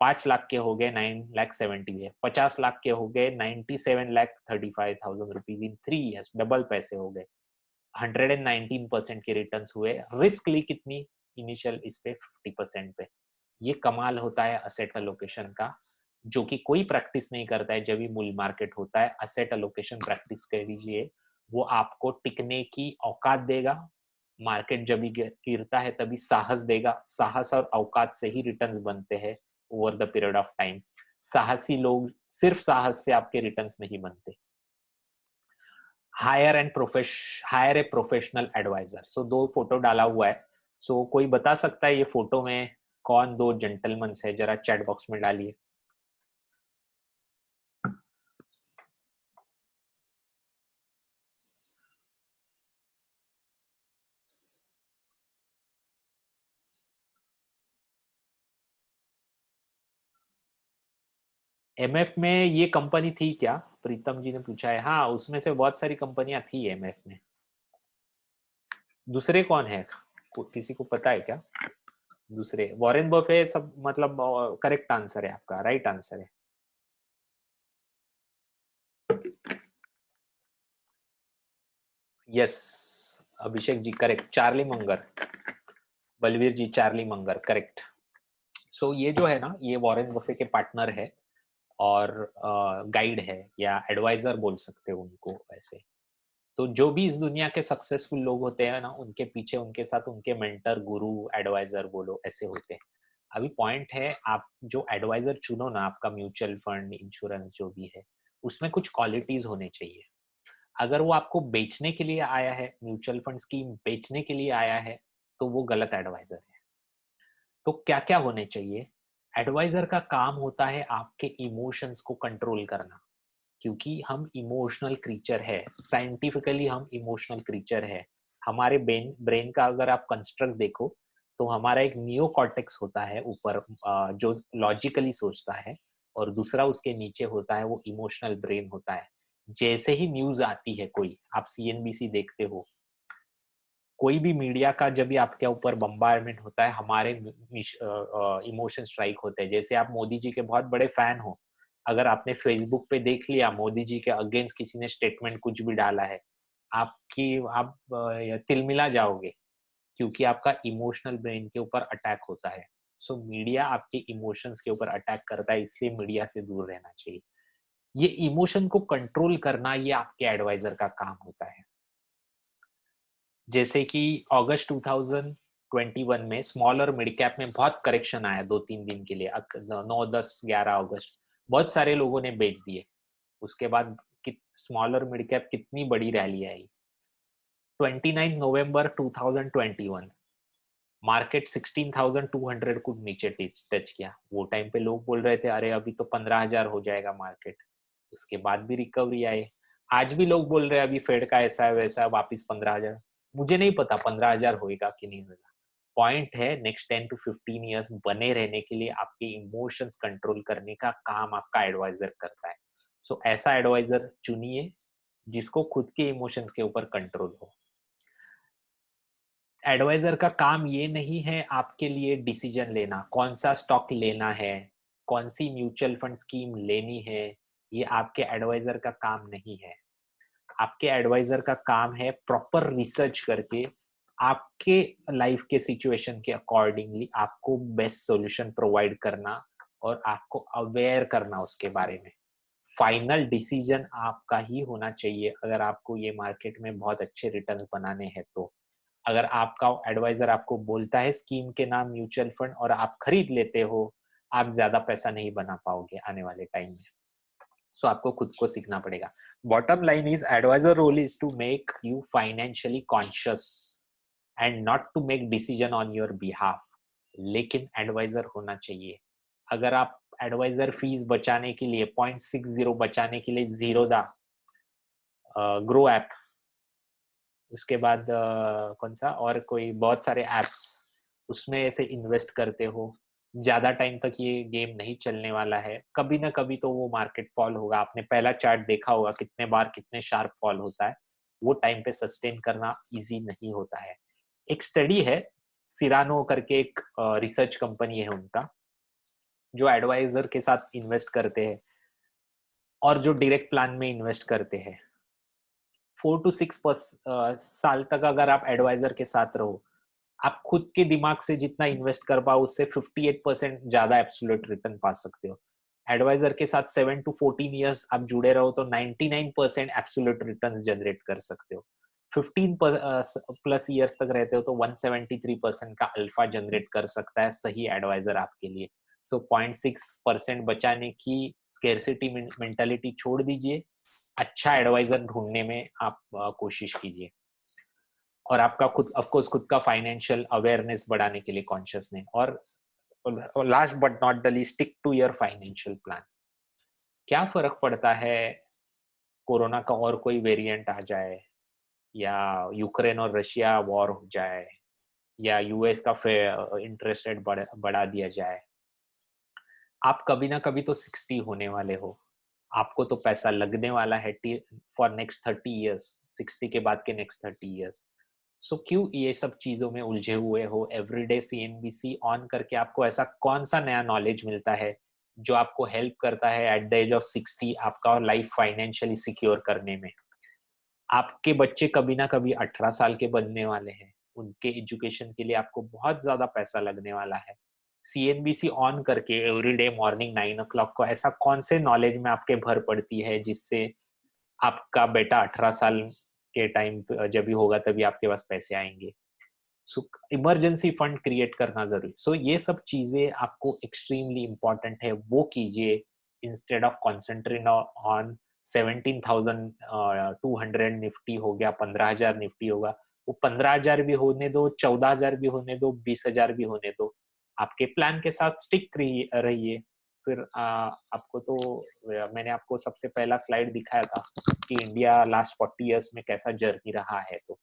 5 लाख के हो गए 9,70,000, 50 लाख के हो गए 97,35,000 रुपीज इन 3 ईयर्स, डबल पैसे हो गए, 119% के रिटर्न्स हुए। रिस्क ली कितनी इनिशियल इस पे 50% पे। ये कमाल होता है असेट अलोकेशन का, जो कि कोई प्रैक्टिस नहीं करता है। जब भी बुल मार्केट होता है असेट अलोकेशन प्रैक्टिस करिए, वो आपको टिकने की औकात देगा। मार्केट जब भी गिरता है तभी साहस देगा, साहस और औकात से ही रिटर्न्स बनते हैं over the period of time. साहसी लोग, सिर्फ साहस से आपके रिटर्न्स नहीं बनते। Hire a professional adviser. So 2 photo डाला हुआ है। सो कोई बता सकता है ये फोटो में कौन 2 जेंटलमैन है? जरा चैट बॉक्स में डालिए। एमएफ में ये कंपनी थी क्या? प्रीतम जी ने पूछा है। हाँ, उसमें से बहुत सारी कंपनियां थी एमएफ में। दूसरे कौन है? किसी को पता है क्या? दूसरे वॉरेन बफे सब, मतलब करेक्ट आंसर है आपका, राइट आंसर है। यस, अभिषेक जी करेक्ट। चार्ली मंगर, बलवीर जी, चार्ली मंगर करेक्ट। सो ये जो है ना, ये वॉरेन बफे के पार्टनर है और गाइड है, या एडवाइजर बोल सकते हो उनको ऐसे। तो जो भी इस दुनिया के सक्सेसफुल लोग होते हैं ना, उनके पीछे उनके साथ उनके मेंटर, गुरु, एडवाइजर बोलो, ऐसे होते हैं। अभी पॉइंट है, आप जो एडवाइजर चुनो ना, आपका म्यूचुअल फंड, इंश्योरेंस जो भी है, उसमें कुछ क्वालिटीज होने चाहिए। अगर वो आपको बेचने के लिए आया है, म्यूचुअल फंड स्कीम बेचने के लिए आया है, तो वो गलत एडवाइजर है। तो क्या क्या होने चाहिए? एडवाइजर का काम होता है आपके इमोशंस को कंट्रोल करना, क्योंकि हम इमोशनल क्रीचर है, साइंटिफिकली हम इमोशनल क्रीचर है। हमारे ब्रेन का अगर आप कंस्ट्रक्ट देखो, तो हमारा एक नियो कॉर्टेक्स होता है ऊपर, जो लॉजिकली सोचता है, और दूसरा उसके नीचे होता है वो इमोशनल ब्रेन होता है। जैसे ही न्यूज आती है, कोई आप सीएनबीसी देखते हो, कोई भी मीडिया का जब भी आपके ऊपर बम्बारमेंट होता है, हमारे इमोशन स्ट्राइक होते हैं। जैसे आप मोदी जी के बहुत बड़े फैन हो, अगर आपने फेसबुक पे देख लिया मोदी जी के अगेंस्ट किसी ने स्टेटमेंट कुछ भी डाला है, आप तिलमिला जाओगे, क्योंकि आपका इमोशनल ब्रेन के ऊपर अटैक होता है। सो मीडिया आपके इमोशंस के ऊपर अटैक करता है, इसलिए मीडिया से दूर रहना चाहिए। ये इमोशन को कंट्रोल करना, ये आपके एडवाइजर का काम होता है। जैसे कि अगस्त 2021 में स्मॉल और मिड कैप में बहुत करेक्शन आया 2-3 दिन के लिए, 9, 10, 11 अगस्त, बहुत सारे लोगों ने बेच दिए। उसके बाद स्मॉल और मिड कैप कितनी बड़ी रैली आई। 29 नवंबर 2021 मार्केट 16,200 को नीचे टच किया। वो टाइम पे लोग बोल रहे थे अरे अभी तो 15,000 हो जाएगा मार्केट। उसके बाद भी रिकवरी आई। आज भी लोग बोल रहे हैं अभी फेड का ऐसा है वैसा है, वापिस 15,000। मुझे नहीं पता 15,000 होएगा कि नहीं होएगा। पॉइंट है, नेक्स्ट 10 to 15 ईयर्स बने रहने के लिए आपके इमोशंस कंट्रोल करने का काम आपका एडवाइजर करता है। सो ऐसा एडवाइजर चुनिए जिसको खुद के इमोशंस के ऊपर कंट्रोल हो। एडवाइजर का काम ये नहीं है आपके लिए डिसीजन लेना, कौन सा स्टॉक लेना है, कौन सी म्यूचुअल फंड स्कीम लेनी है, ये आपके एडवाइजर का काम नहीं है। आपके एडवाइजर का काम है प्रॉपर रिसर्च करके आपके लाइफ के सिचुएशन के अकॉर्डिंगली आपको बेस्ट सॉल्यूशन प्रोवाइड करना, और आपको अवेयर करना उसके बारे में। फाइनल डिसीजन आपका ही होना चाहिए अगर आपको ये मार्केट में बहुत अच्छे रिटर्न बनाने हैं तो। अगर आपका एडवाइजर आपको बोलता है स्कीम के नाम म्यूचुअल फंड और आप खरीद लेते हो, आप ज्यादा पैसा नहीं बना पाओगे आने वाले टाइम में। सो आपको खुद को सीखना पड़ेगा। Bottom line is, adviser role is to make you financially conscious and not to make decision on your behalf. लेकिन एडवाइजर होना चाहिए। अगर आप एडवाइजर फीस बचाने के लिए 0.60 बचाने के लिए जीरोदा ग्रो ऐप उसके बाद कौन सा और कोई बहुत सारे एप्स, उसमें ऐसे इन्वेस्ट करते हो, ज्यादा टाइम तक ये गेम नहीं चलने वाला है, कभी ना कभी तो वो मार्केट फॉल होगा। आपने पहला चार्ट देखा होगा कितने बार कितने शार्प फॉल होता है, वो टाइम पे सस्टेन करना इजी नहीं होता है। एक स्टडी है, सिरानो करके एक रिसर्च कंपनी है उनका, जो एडवाइजर के साथ इन्वेस्ट करते हैं और जो डायरेक्ट प्लान में इन्वेस्ट करते हैं, 4 to 6 साल तक अगर आप एडवाइजर के साथ रहो, आप खुद के दिमाग से जितना इन्वेस्ट कर पाओ उससे 58% ज्यादा एब्सोल्यूट रिटर्न पा सकते हो। एडवाइजर के साथ 7 to 14 ईयर्स आप जुड़े रहो तो 99% एब्सोल्यूट रिटर्न जनरेट कर सकते हो। 15+ ईयर्स तक रहते हो तो 173% का अल्फा जनरेट कर सकता है सही एडवाइजर आपके लिए। सो 0.6% बचाने की स्केर्सिटी मेंटालिटी छोड़ दीजिए, अच्छा एडवाइजर ढूंढने में आप कोशिश कीजिए, और आपका खुद ऑफ कोर्स खुद का फाइनेंशियल अवेयरनेस बढ़ाने के लिए कॉन्शियसनेस, और last but not the least, stick to your financial plan. क्या फर्क पड़ता है कोरोना का और कोई वेरिएंट आ जाए, या यूक्रेन और रशिया वॉर हो जाए, या यूएस का इंटरेस्ट रेट बढ़ा दिया जाए, आप कभी ना कभी तो 60 होने वाले हो, आपको तो पैसा लगने वाला है फॉर नेक्स्ट 30 ईयर्स, 60 के बाद के नेक्स्ट 30 ईयर्स। सो क्यों ये सब चीजों में उलझे हुए हो? एवरीडे सीएनबीसी ऑन करके आपको ऐसा कौन सा नया नॉलेज मिलता है जो आपको हेल्प करता है एट द एज ऑफ 60 आपका लाइफ फाइनेंशियली सिक्योर करने में? आपके बच्चे कभी ना कभी 18 साल के बनने वाले हैं, उनके एजुकेशन के लिए आपको बहुत ज्यादा पैसा लगने वाला है। सीएनबीसी ऑन करके एवरीडे मॉर्निंग 9 o'clock को ऐसा कौन से नॉलेज में आपके भर पड़ती है जिससे आपका बेटा 18 साल के टाइम जब भी होगा तभी आपके पास पैसे आएंगे? सो इमरजेंसी फंड क्रिएट करना जरूरी। सो ये सब चीजें आपको एक्सट्रीमली इंपॉर्टेंट है, वो कीजिए instead of concentrate on 17,200 Nifty हो गया, 15,000 निफ्टी होगा। वो 15,000 भी होने दो, 14,000 भी होने दो, 20,000 भी होने दो, आपके प्लान के साथ स्टिक रहिए। फिर आपको तो मैंने आपको सबसे पहला स्लाइड दिखाया था कि इंडिया लास्ट 40 ईयर्स में कैसा जर्नी रहा है। तो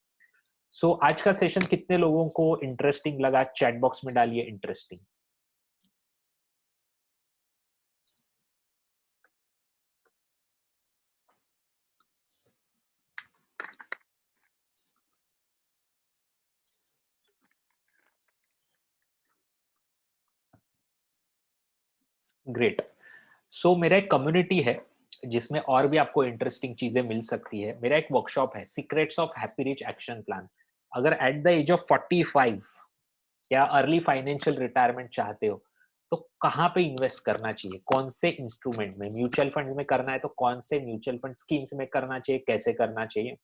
आज का सेशन कितने लोगों को इंटरेस्टिंग लगा? चैट बॉक्स में डालिए इंटरेस्टिंग। ग्रेट। मेरा एक कम्युनिटी है जिसमें और भी आपको इंटरेस्टिंग चीजें मिल सकती है। मेरा एक वर्कशॉप है, secrets of happy rich action plan. अगर एट द एज ऑफ 45 या अर्ली फाइनेंशियल रिटायरमेंट चाहते हो तो कहाँ पे इन्वेस्ट करना चाहिए, कौन से इंस्ट्रूमेंट में, म्यूचुअल फंड में करना है तो कौन से म्यूचुअल फंड स्कीम्स में करना चाहिए, कैसे करना चाहिए,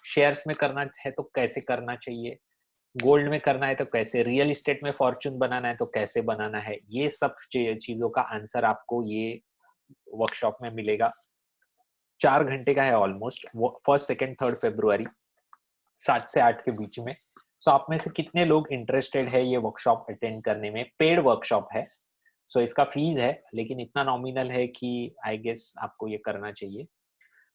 शेयर्स में करना है तो कैसे करना चाहिए, गोल्ड में करना है तो कैसे, रियल एस्टेट में फॉर्चून बनाना है तो कैसे बनाना है, ये सब चीजों का आंसर आपको ये वर्कशॉप में मिलेगा। 4 घंटे का है ऑलमोस्ट, फर्स्ट सेकेंड 3 फरवरी 7 से 8 के बीच में। आप में से कितने लोग इंटरेस्टेड है ये वर्कशॉप अटेंड करने में? पेड वर्कशॉप है, इसका फीस है लेकिन इतना नॉमिनल है कि आई गेस आपको ये करना चाहिए।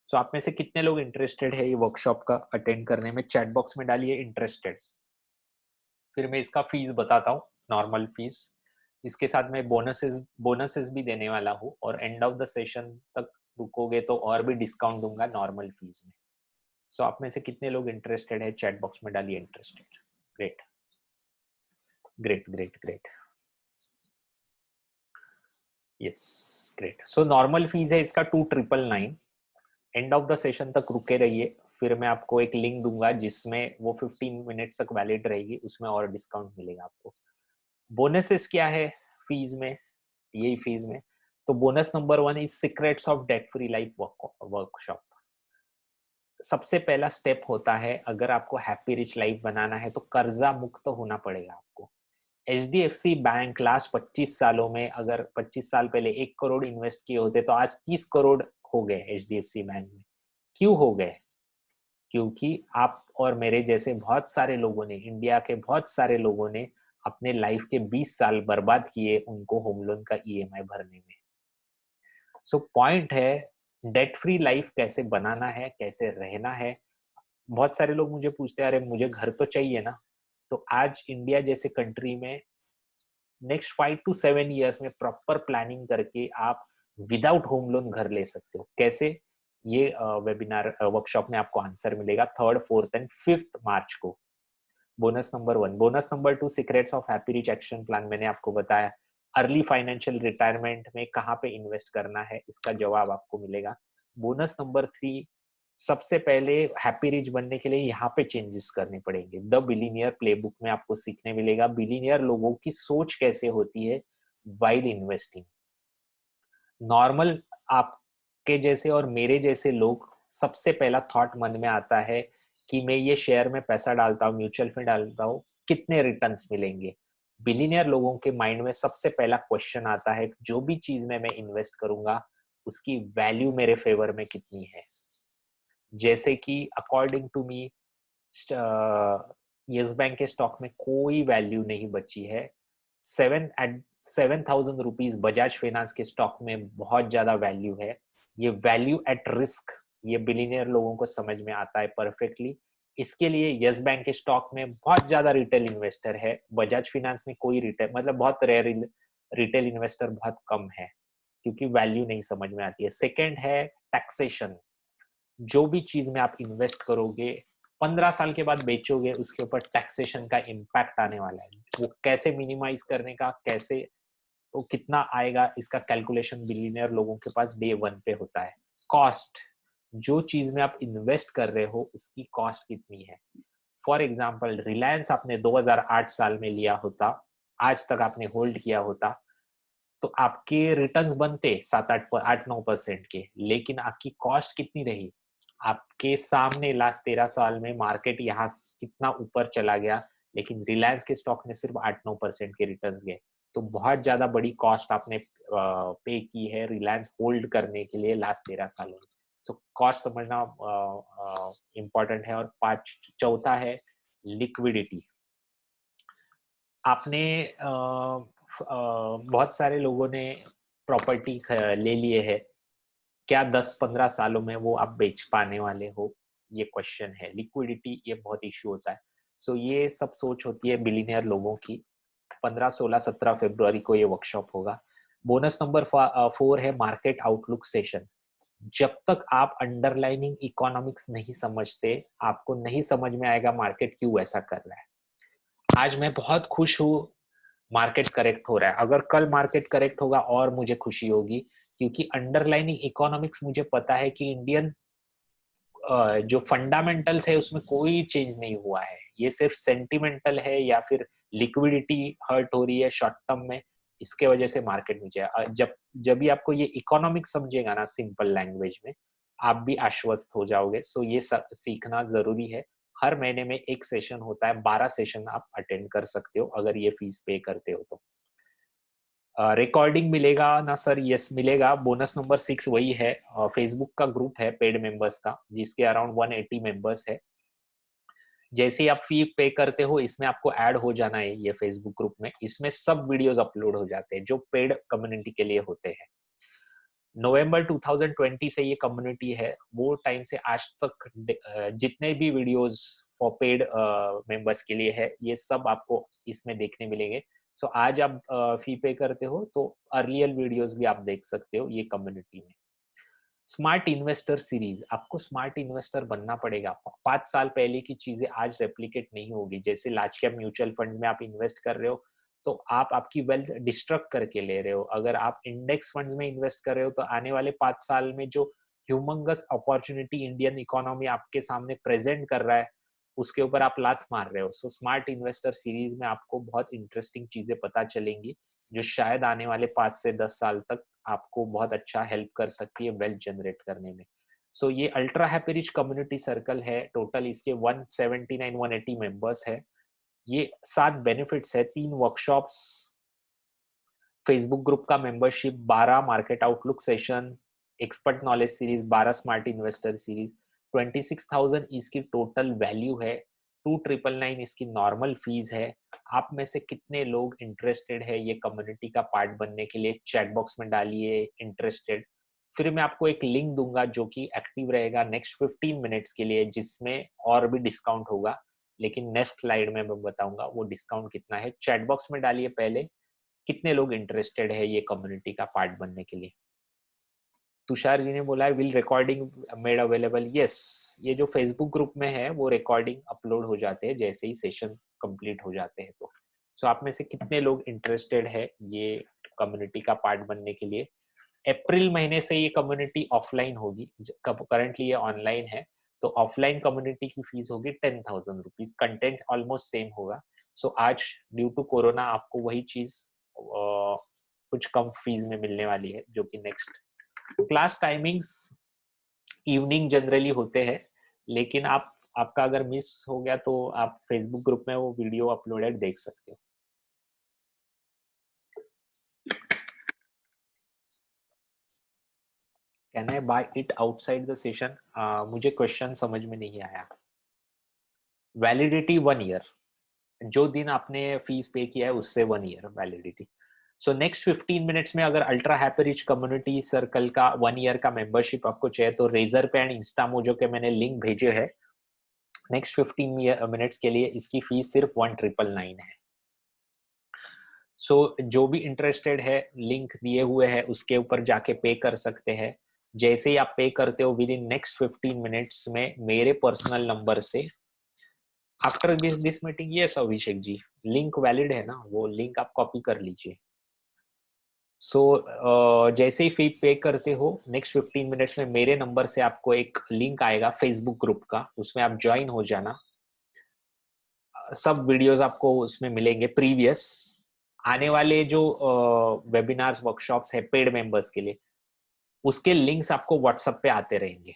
आप में से कितने लोग इंटरेस्टेड है ये वर्कशॉप का अटेंड करने में? चैट बॉक्स में डालिए इंटरेस्टेड। फिर मैं इसका फीस बताता हूँ, नॉर्मल फीस। इसके साथ मैं बोनसेस बोनसेस भी देने वाला हूँ, और एंड ऑफ द सेशन तक रुकोगे तो और भी डिस्काउंट दूंगा नॉर्मल फीस में। आप में से कितने लोग इंटरेस्टेड है? चैट बॉक्स में डालिए interested. Great great great great. Yes, great. Normal fees है इसका 2,999। एंड ऑफ द सेशन तक रुके रहिए, फिर मैं आपको एक लिंक दूंगा जिसमें वो 15 मिनट्स तक वैलिड रहेगी, उसमें और डिस्काउंट मिलेगा आपको। बोनसेस क्या है फीस में? यही फीस में तो bonus number 1 is secrets of debt free life workshop. सबसे पहला स्टेप होता है, अगर आपको हैप्पी रिच लाइफ बनाना है तो कर्जा मुक्त होना पड़ेगा आपको। एचडीएफसी बैंक लास्ट 25 सालों में, अगर 25 साल पहले 1 करोड़ इन्वेस्ट किए होते तो आज 30 करोड़ हो गए एचडीएफसी बैंक में। क्यों हो गए? क्योंकि आप और मेरे जैसे बहुत सारे लोगों ने, इंडिया के बहुत सारे लोगों ने अपने लाइफ के 20 साल बर्बाद किए उनको होम लोन का ईएमआई भरने में। पॉइंट है, डेट फ्री लाइफ कैसे बनाना है, कैसे रहना है, बहुत सारे लोग मुझे पूछते हैं, अरे मुझे घर तो चाहिए ना। तो आज इंडिया जैसे कंट्री में नेक्स्ट 5 टू 7 इयर्स में प्रॉपर प्लानिंग करके आप विदाउट होम लोन घर ले सकते हो। कैसे? ये वेबिनार वर्कशॉप में आपको आंसर मिलेगा 3rd, 4th एंड 5th मार्च को। Bonus number 1। Bonus number 2, secrets of happy rich action plan, मैंने आपको बताया। अर्ली फाइनेंशियल रिटायरमेंट में कहाँ पे इन्वेस्ट करना है, इसका जवाब आपको मिलेगा। बोनस नंबर 3, सबसे पहले हैप्पी रिच बनने के लिए यहाँ पे चेंजेस करने पड़ेंगे। द बिलीनियर प्लेबुक में आपको सीखने मिलेगा बिलीनियर लोगों की सोच कैसे होती है वाइल इन्वेस्टिंग। नॉर्मल आपके जैसे और मेरे जैसे लोग, सबसे पहला थॉट मन में आता है कि मैं ये शेयर में पैसा डालता हूँ, म्यूचुअल फंड डालता हूँ, कितने रिटर्न्स मिलेंगे। बिलीनियर लोगों के माइंड में सबसे पहला क्वेश्चन आता है, जो भी चीज में मैं इन्वेस्ट करूंगा उसकी वैल्यू मेरे फेवर में कितनी है। जैसे कि according to me, Yes Bank के स्टॉक में कोई वैल्यू नहीं बची है। 7,000 रुपीज बजाज फाइनेंस के स्टॉक में बहुत ज्यादा वैल्यू है। ये वैल्यू एट रिस्क, ये बिलीनियर लोगों को समझ में आता है परफेक्टली। इसके लिए यस बैंक के स्टॉक में बहुत ज्यादा रिटेल इन्वेस्टर है, बजाज फाइनेंस में कोई रिटेल, मतलब बहुत रेयर रिटेल इन्वेस्टर बहुत कम है, क्योंकि वैल्यू नहीं समझ में आती है। सेकेंड है टैक्सेशन। जो भी चीज में आप इन्वेस्ट करोगे 15 साल के बाद बेचोगे, उसके ऊपर टैक्सेशन का इम्पैक्ट आने वाला है। वो कैसे मिनिमाइज करने का, कैसे वो कितना आएगा, इसका कैलकुलेशन बिलियनियर लोगों के पास डे 1 पे होता है। कॉस्ट, जो चीज में आप इन्वेस्ट कर रहे हो उसकी कॉस्ट कितनी है। फॉर एग्जाम्पल, रिलायंस आपने 2008 साल में लिया होता, आज तक आपने होल्ड किया होता, तो आपके रिटर्न्स बनते 7-8-9% के, लेकिन आपकी कॉस्ट कितनी रही। आपके सामने लास्ट 13 साल में मार्केट यहाँ कितना ऊपर चला गया, लेकिन रिलायंस के स्टॉक में सिर्फ 8-9% के रिटर्न गए। तो बहुत ज्यादा बड़ी कॉस्ट आपने पे की है रिलायंस होल्ड करने के लिए लास्ट 13 सालों में। तो कॉस्ट समझना इम्पोर्टेंट है। और चौथा है लिक्विडिटी। आपने बहुत सारे लोगों ने प्रॉपर्टी ले लिए है, क्या 10-15 सालों में वो आप बेच पाने वाले हो, ये क्वेश्चन है। लिक्विडिटी ये बहुत इश्यू होता है। सो ये सब सोच होती है बिलीनियर लोगों की। 15, 16, 17 फरवरी को ये वर्कशॉप होगा। बोनस नंबर 4 है मार्केट आउटलुक सेशन। जब तक आप अंडरलाइनिंग इकोनॉमिक्स नहीं समझते, आपको नहीं समझ में आएगा मार्केट क्यों ऐसा कर रहा है। आज मैं बहुत खुश हूँ मार्केट करेक्ट हो रहा है, अगर कल मार्केट करेक्ट होगा और मुझे खुशी होगी, क्योंकि अंडरलाइनिंग इकोनॉमिक्स मुझे पता है कि इंडियन जो फंडामेंटल्स है उसमें कोई चेंज नहीं हुआ है। ये सिर्फ सेंटिमेंटल है या फिर लिक्विडिटी हर्ट हो रही है शॉर्ट टर्म में, इसके वजह से मार्केट नीचे जब जब भी आपको ये इकोनॉमिक्स समझेगा ना सिंपल लैंग्वेज में, आप भी आश्वस्त हो जाओगे। सो ये सीखना जरूरी है। हर महीने में एक सेशन होता है, 12 सेशन आप अटेंड कर सकते हो अगर ये फीस पे करते हो तो। रिकॉर्डिंग मिलेगा ना सर? यस मिलेगा। बोनस नंबर 6 वही है, फेसबुक का ग्रुप है पेड मेंबर्स का, जिसके अराउंड 180 मेंबर्स है। जैसे ही आप फी पे करते हो, इसमें आपको ऐड हो जाना है ये फेसबुक ग्रुप में। इसमें सब वीडियोस अपलोड हो जाते हैं जो पेड कम्युनिटी के लिए होते हैं। नवंबर 2020 से ये कम्युनिटी है, वो टाइम से आज तक जितने भी वीडियोस फॉर पेड मेंबर्स के लिए है, ये सब आपको इसमें देखने मिलेंगे। सो आज आप फी पे करते हो तो अर्लियर वीडियोस भी आप देख सकते हो ये कम्युनिटी में। स्मार्ट इन्वेस्टर सीरीज, आपको स्मार्ट इन्वेस्टर बनना पड़ेगा। 5 साल पहले की चीजें आज रेप्लिकेट नहीं होगी। जैसे लार्ज कैप म्यूचुअल फंड में आप इन्वेस्ट कर रहे हो, तो आप आपकी वेल्थ डिस्ट्रक्ट करके ले रहे हो। अगर आप इंडेक्स फंड्स में इन्वेस्ट कर रहे हो, तो आने वाले 5 साल में जो ह्यूमंगस अपॉर्चुनिटी इंडियन इकोनॉमी आपके सामने प्रेजेंट कर रहा है, उसके ऊपर आप लात मार रहे हो। सो स्मार्ट इन्वेस्टर सीरीज में आपको बहुत इंटरेस्टिंग चीजें पता चलेंगी, जो शायद आने वाले 5 से 10 साल तक आपको बहुत अच्छा हेल्प कर सकती है वेल्थ जनरेट करने में। सो ये ultra happy rich community circle है। टोटल इसके 179-180 मेंबर्स है। ये 7 बेनिफिट्स है, 3 वर्कशॉप्स, फेसबुक ग्रुप का membership, 12 market outlook session, expert knowledge series, 12 smart investor series. 26,000 इसकी टोटल वैल्यू है। 2,999 इसकी नॉर्मल फीस है। आप में से कितने लोग इंटरेस्टेड है ये कम्युनिटी का पार्ट बनने के लिए? चैट बॉक्स में डालिए इंटरेस्टेड। फिर मैं आपको एक लिंक दूंगा जो कि एक्टिव रहेगा नेक्स्ट 15 मिनट्स के लिए, जिसमें और भी डिस्काउंट होगा, लेकिन नेक्स्ट स्लाइड में मैं बताऊंगा वो डिस्काउंट कितना है। चैट बॉक्स में डालिए पहले कितने लोग इंटरेस्टेड है ये कम्युनिटी का पार्ट बनने के लिए। तुषार जी ने बोला है will recording made available, yes, ये जो फेसबुक ग्रुप में है वो रिकॉर्डिंग अपलोड हो जाते हैं जैसे ही सेशन कंप्लीट हो जाते हैं। तो सो आप में से कितने लोग इंटरेस्टेड है ये कम्युनिटी का पार्ट बनने के लिए। अप्रैल महीने से ये कम्युनिटी ऑफलाइन होगी, करंटली ये ऑनलाइन है। तो ऑफलाइन कम्युनिटी की फीस होगी 10,000 रुपीज, कंटेंट ऑलमोस्ट सेम होगा। सो आज ड्यू टू कोरोना आपको वही चीज कुछ कम फीस में मिलने वाली है, जो कि next class timings evening generally होते हैं, लेकिन आपका अगर मिस हो गया तो आप फेसबुक ग्रुप में वो वीडियो अपलोडेड देख सकते हो। Can I buy it outside the session? मुझे क्वेश्चन समझ में नहीं आया। वैलिडिटी 1 ईयर, जो दिन आपने फीस पे किया है उससे 1 year validity. So next 15 minutes में अगर ultra happy rich community circle का 1 ईयर का मेंबरशिप आपको चाहिए तो रेजर पे एंड इंस्टामोजो के मैंने लिंक भेजे हैं। नेक्स्ट 15 मिनट्स के लिए इसकी फीस सिर्फ 1999 है। सो जो भी इंटरेस्टेड है लिंक दिए हुए है उसके ऊपर जाके पे कर सकते हैं। जैसे ही आप पे करते हो विद इन नेक्स्ट 15 मिनट्स में मेरे पर्सनल नंबर से after this meeting, yes Abhishek ji, link valid है ना, वो लिंक आप कॉपी कर लीजिए। सो जैसे ही फी पे करते हो नेक्स्ट 15 मिनट्स में मेरे नंबर से आपको एक लिंक आएगा फेसबुक ग्रुप का, उसमें आप ज्वाइन हो जाना। सब वीडियोस आपको उसमें मिलेंगे प्रीवियस, आने वाले जो वेबिनार्स वर्कशॉप्स है पेड मेंबर्स के लिए उसके लिंक्स आपको व्हाट्सएप पे आते रहेंगे।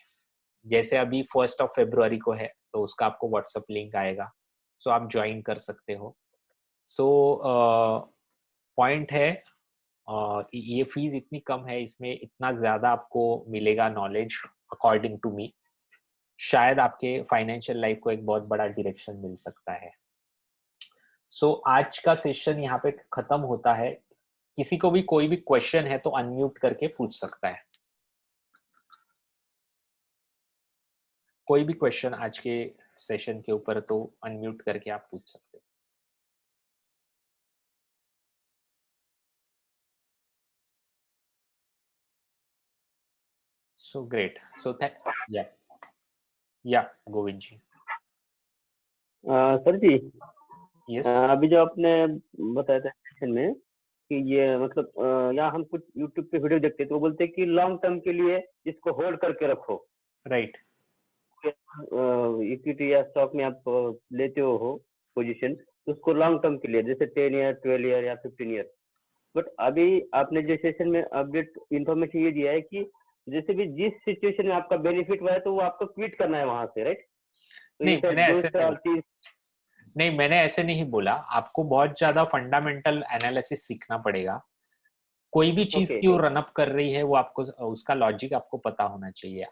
जैसे अभी 1 फरवरी को है तो उसका आपको व्हाट्सएप लिंक आएगा, सो आप ज्वाइन कर सकते हो। सो पॉइंट है ये फीस इतनी कम है, इसमें इतना ज्यादा आपको मिलेगा नॉलेज अकॉर्डिंग टू मी, शायद आपके फाइनेंशियल लाइफ को एक बहुत बड़ा डायरेक्शन मिल सकता है। सो आज का सेशन यहाँ पे खत्म होता है। किसी को भी कोई भी क्वेश्चन है तो अनम्यूट करके पूछ सकता है। कोई भी क्वेश्चन आज के सेशन के ऊपर तो अनम्यूट करके आप पूछ सकते हो। सो ग्रेट, सो या या गोविंद जी। सर जी, यस अभी जो आपने बताया था सेशन में कि ये मतलब यहाँ हम कुछ यूट्यूब पे वीडियो देखते हैं तो वो बोलते हैं कि लॉन्ग टर्म के लिए इसको होल्ड करके रखो। राइट। इक्विटी या स्टॉक में आप लेते हो पोजीशन, तो उसको लॉन्ग टर्म के लिए जैसे 10 ईयर 12 ईयर या 15 ईयर। बट अभी आपने जो सेशन में अपडेट इंफॉर्मेशन ये दिया है कि जैसे भी जिस सिचुएशन में आपका बेनिफिट हुआ है तो वो आपको क्विट करना है वहां से, राइट? तो ये नहीं सब मैंने दो ऐसे चीज। नहीं मैंने ऐसे नहीं बोला, आपको बहुत ज्यादा फंडामेंटल एनालिसिस सीखना पड़ेगा। कोई भी चीज ओके। क्यों रन अप कर रही है वो आपको उसका लॉजिक आपको पता होना चाहिए।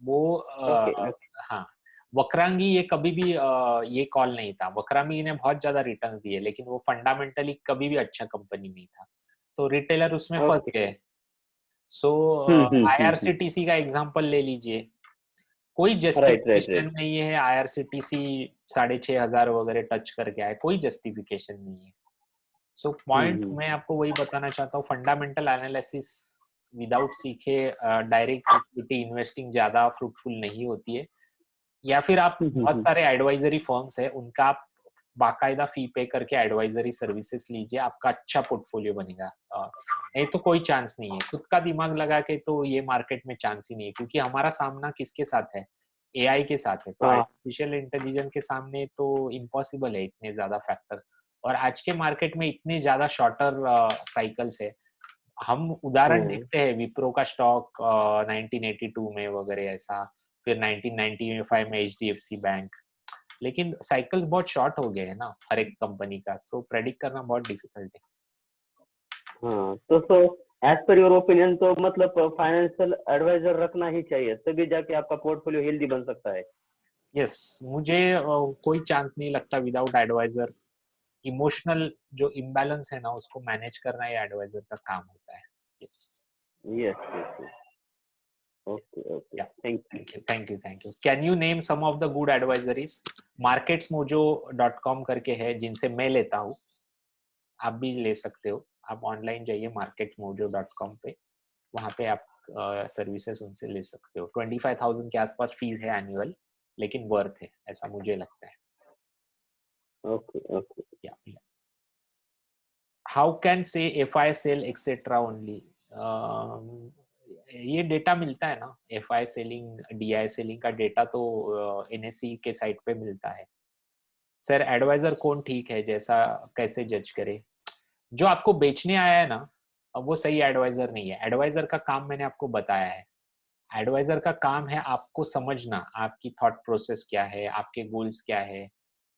वो ओके। हाँ, वक्रांगी ये कभी भी ये कॉल नहीं था। वक्रांगी ने बहुत ज्यादा रिटर्न दिए लेकिन वो फंडामेंटली कभी भी अच्छा कंपनी नहीं था, तो रिटेलर उसमें फंस ओके। गए। सो हम्म। आईआरसीटीसी का एग्जांपल ले लीजिए, कोई राइट राइट जस्टिफिकेशन राइट। नहीं है आईआरसीटीसी 6,500 वगैरह टच करके आए, कोई जस्टिफिकेशन नहीं है। सो पॉइंट हम्म। मैं आपको वही बताना चाहता हूँ, फंडामेंटल एनालिसिस विदाउट सीखे डायरेक्ट इक्विटी इन्वेस्टिंग ज्यादा फ्रूटफुल नहीं होती है। या फिर आप बहुत हम्म। सारे एडवाइजरी फर्म्स है उनका आप बाकायदा फी पे करके एडवाइजरी सर्विसेज लीजिए, आपका अच्छा पोर्टफोलियो बनेगा। नहीं तो कोई चांस नहीं है, खुद का दिमाग लगा के तो ये मार्केट में चांस ही नहीं है, क्योंकि हमारा सामना किसके साथ है, एआई के साथ है। तो हाँ। आर्टिफिशियल इंटेलिजेंस के सामने तो इम्पॉसिबल है इतने ज्यादा फैक्टर्स, और आज के मार्केट में इतने ज्यादा शॉर्टर साइकिल्स है। हम उदाहरण हम्म। देखते हैं विप्रो का स्टॉक 1982 में वगैरह ऐसा, फिर 1995 में एचडीएफसी बैंक, लेकिन साइकिल बहुत शॉर्ट हो गए हैं ना हर एक कंपनी का, सो प्रेडिक्ट करना बहुत डिफिकल्ट है। हाँ, तो एज पर योर ओपिनियन तो मतलब फाइनेंशियल एडवाइजर रखना ही चाहिए, तभी जाके आपका पोर्टफोलियो हेल्दी बन सकता है। यस, मुझे कोई चांस नहीं लगता विदाउट एडवाइजर। इमोशनल जो इम्बैलेंस है ना उसको मैनेज करना ये एडवाइजर का काम होता है। Yes. Yes, yes, yes. Okay, okay. Yeah. Thank you. Thank you. Can you name some of the good advisories? marketsmojo.com करके है जिनसे मैं लेता हूँ, आप भी ले सकते हो। आप ऑनलाइन जाइए marketsmojo.com पे, वहाँ पे आप सर्विसेज उनसे ले सकते हो। 25,000 के आसपास फीस है एनुअल, लेकिन वर्थ है, ऐसा मुझे लगता है। Okay, okay. Yeah. How can say FI sell etc only? ये डेटा मिलता है ना, FI सेलिंग, DI सेलिंग का डेटा तो NSE के साइट पे मिलता है। सर एडवाइजर कौन ठीक है, जैसा कैसे जज करे? जो आपको बेचने आया है ना, अब वो सही एडवाइजर नहीं है। एडवाइजर का काम मैंने आपको बताया है। एडवाइजर का काम है आपको समझना, आपकी थॉट प्रोसेस क्या है, आपके गोल्स क्या है,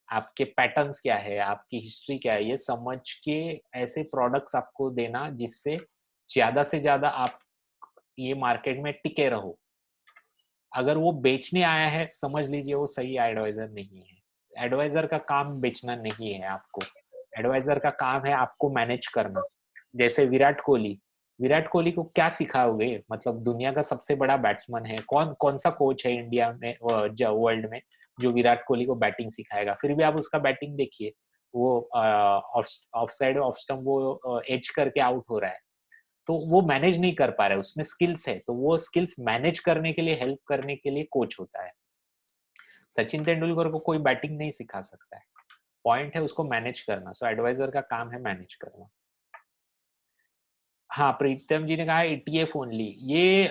आपके पैटर्न्स क्या है, आपकी हिस्ट्री क्या है, ये समझ के ऐसे प्रोडक्ट्स आपको देना जिससे ज्यादा से ज्यादा आप ये मार्केट में टिके रहो। अगर वो बेचने आया है, समझ लीजिए वो सही एडवाइजर नहीं है। एडवाइजर का काम बेचना नहीं है आपको। एडवाइजर का काम है आपको मैनेज करना। जैसे विराट कोहली को क्या सिखाओगे? मतलब दुनिया का सबसे बड़ा बैट्समैन है, कौन कौन सा कोच है इंडिया में, वर्ल्ड में, जो विराट कोहली को बैटिंग सिखाएगा? फिर भी आप उसका बैटिंग देखिए, वो ऑफ साइड ऑफ स्टंप वो एज करके आउट हो रहा है, तो वो मैनेज नहीं कर पा रहा है, उसमें स्किल्स है, तो वो स्किल्स मैनेज करने के लिए, हेल्प करने के लिए कोच होता है। सचिन तेंदुलकर को कोई बैटिंग नहीं सिखा सकता है, पॉइंट है उसको मैनेज करना। सो एडवाइजर का काम है मैनेज करना। हाँ, प्रीतम जी ने कहा ETF ओनली। ये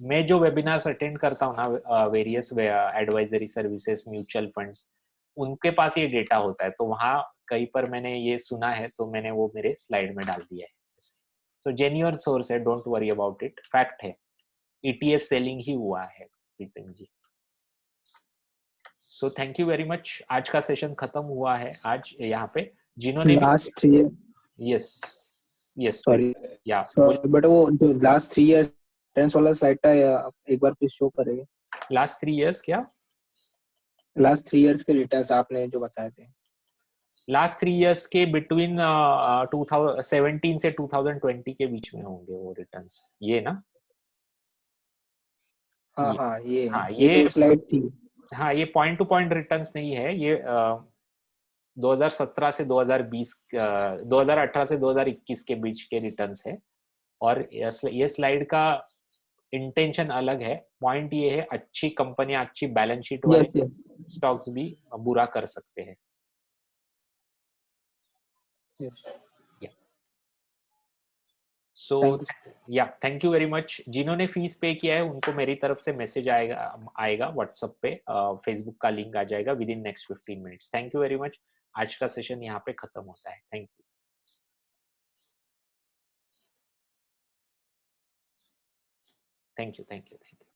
मैं जो वेबिनार्स अटेंड करता हूँ ना, various advisory services, mutual funds, उनके पास ये डेटा होता है, तो वहाँ कहीं पर मैंने ये सुना है, तो मैंने वो मेरे स्लाइड में डाल दिया है। तो जेन्युइन सोर्स है, don't worry about it, fact है, ETF सेलिंग ही हुआ है Pritam ji. So thank you very much. आज का सेशन खत्म हुआ है आज यहाँ पे। जिन्होंने भी last 3 year, yes yes sorry या सॉरी, बट वो जो लास्ट 3 इयर्स ट्रेंड्स वाला स्लाइड था, एक बार प्लीज शो करेंगे। लास्ट 3 इयर्स क्या? लास्ट 3 इयर्स के रिटर्न्स आपने जो बताए थे, लास्ट 3 इयर्स के बिटवीन 2017 से 2020 के बीच में होंगे वो रिटर्न्स, ये ना? हाँ ये, हाँ, ये हाँ ये ये तो स्लाइड थी। हाँ, ये पॉइंट टू पॉइंट रिटर्न्स नहीं है, ये 2017 से 2020, 2018 से 2021 के बीच के रिटर्न्स है। और ये स्लाइड का इंटेंशन अलग है। पॉइंट ये है, अच्छी कंपनियां, अच्छी बैलेंस शीट वाले यस यस स्टॉक्स भी बुरा कर सकते हैं। यस, सो या थैंक यू वेरी मच। जिन्होंने फीस पे किया है उनको मेरी तरफ से मैसेज आएगा व्हाट्सएप पे, फेसबुक का लिंक आ जाएगा with in next 15 minutes. Thank you very much. आज का सेशन यहाँ पे खत्म होता है। Thank you, thank you, thank you, thank you.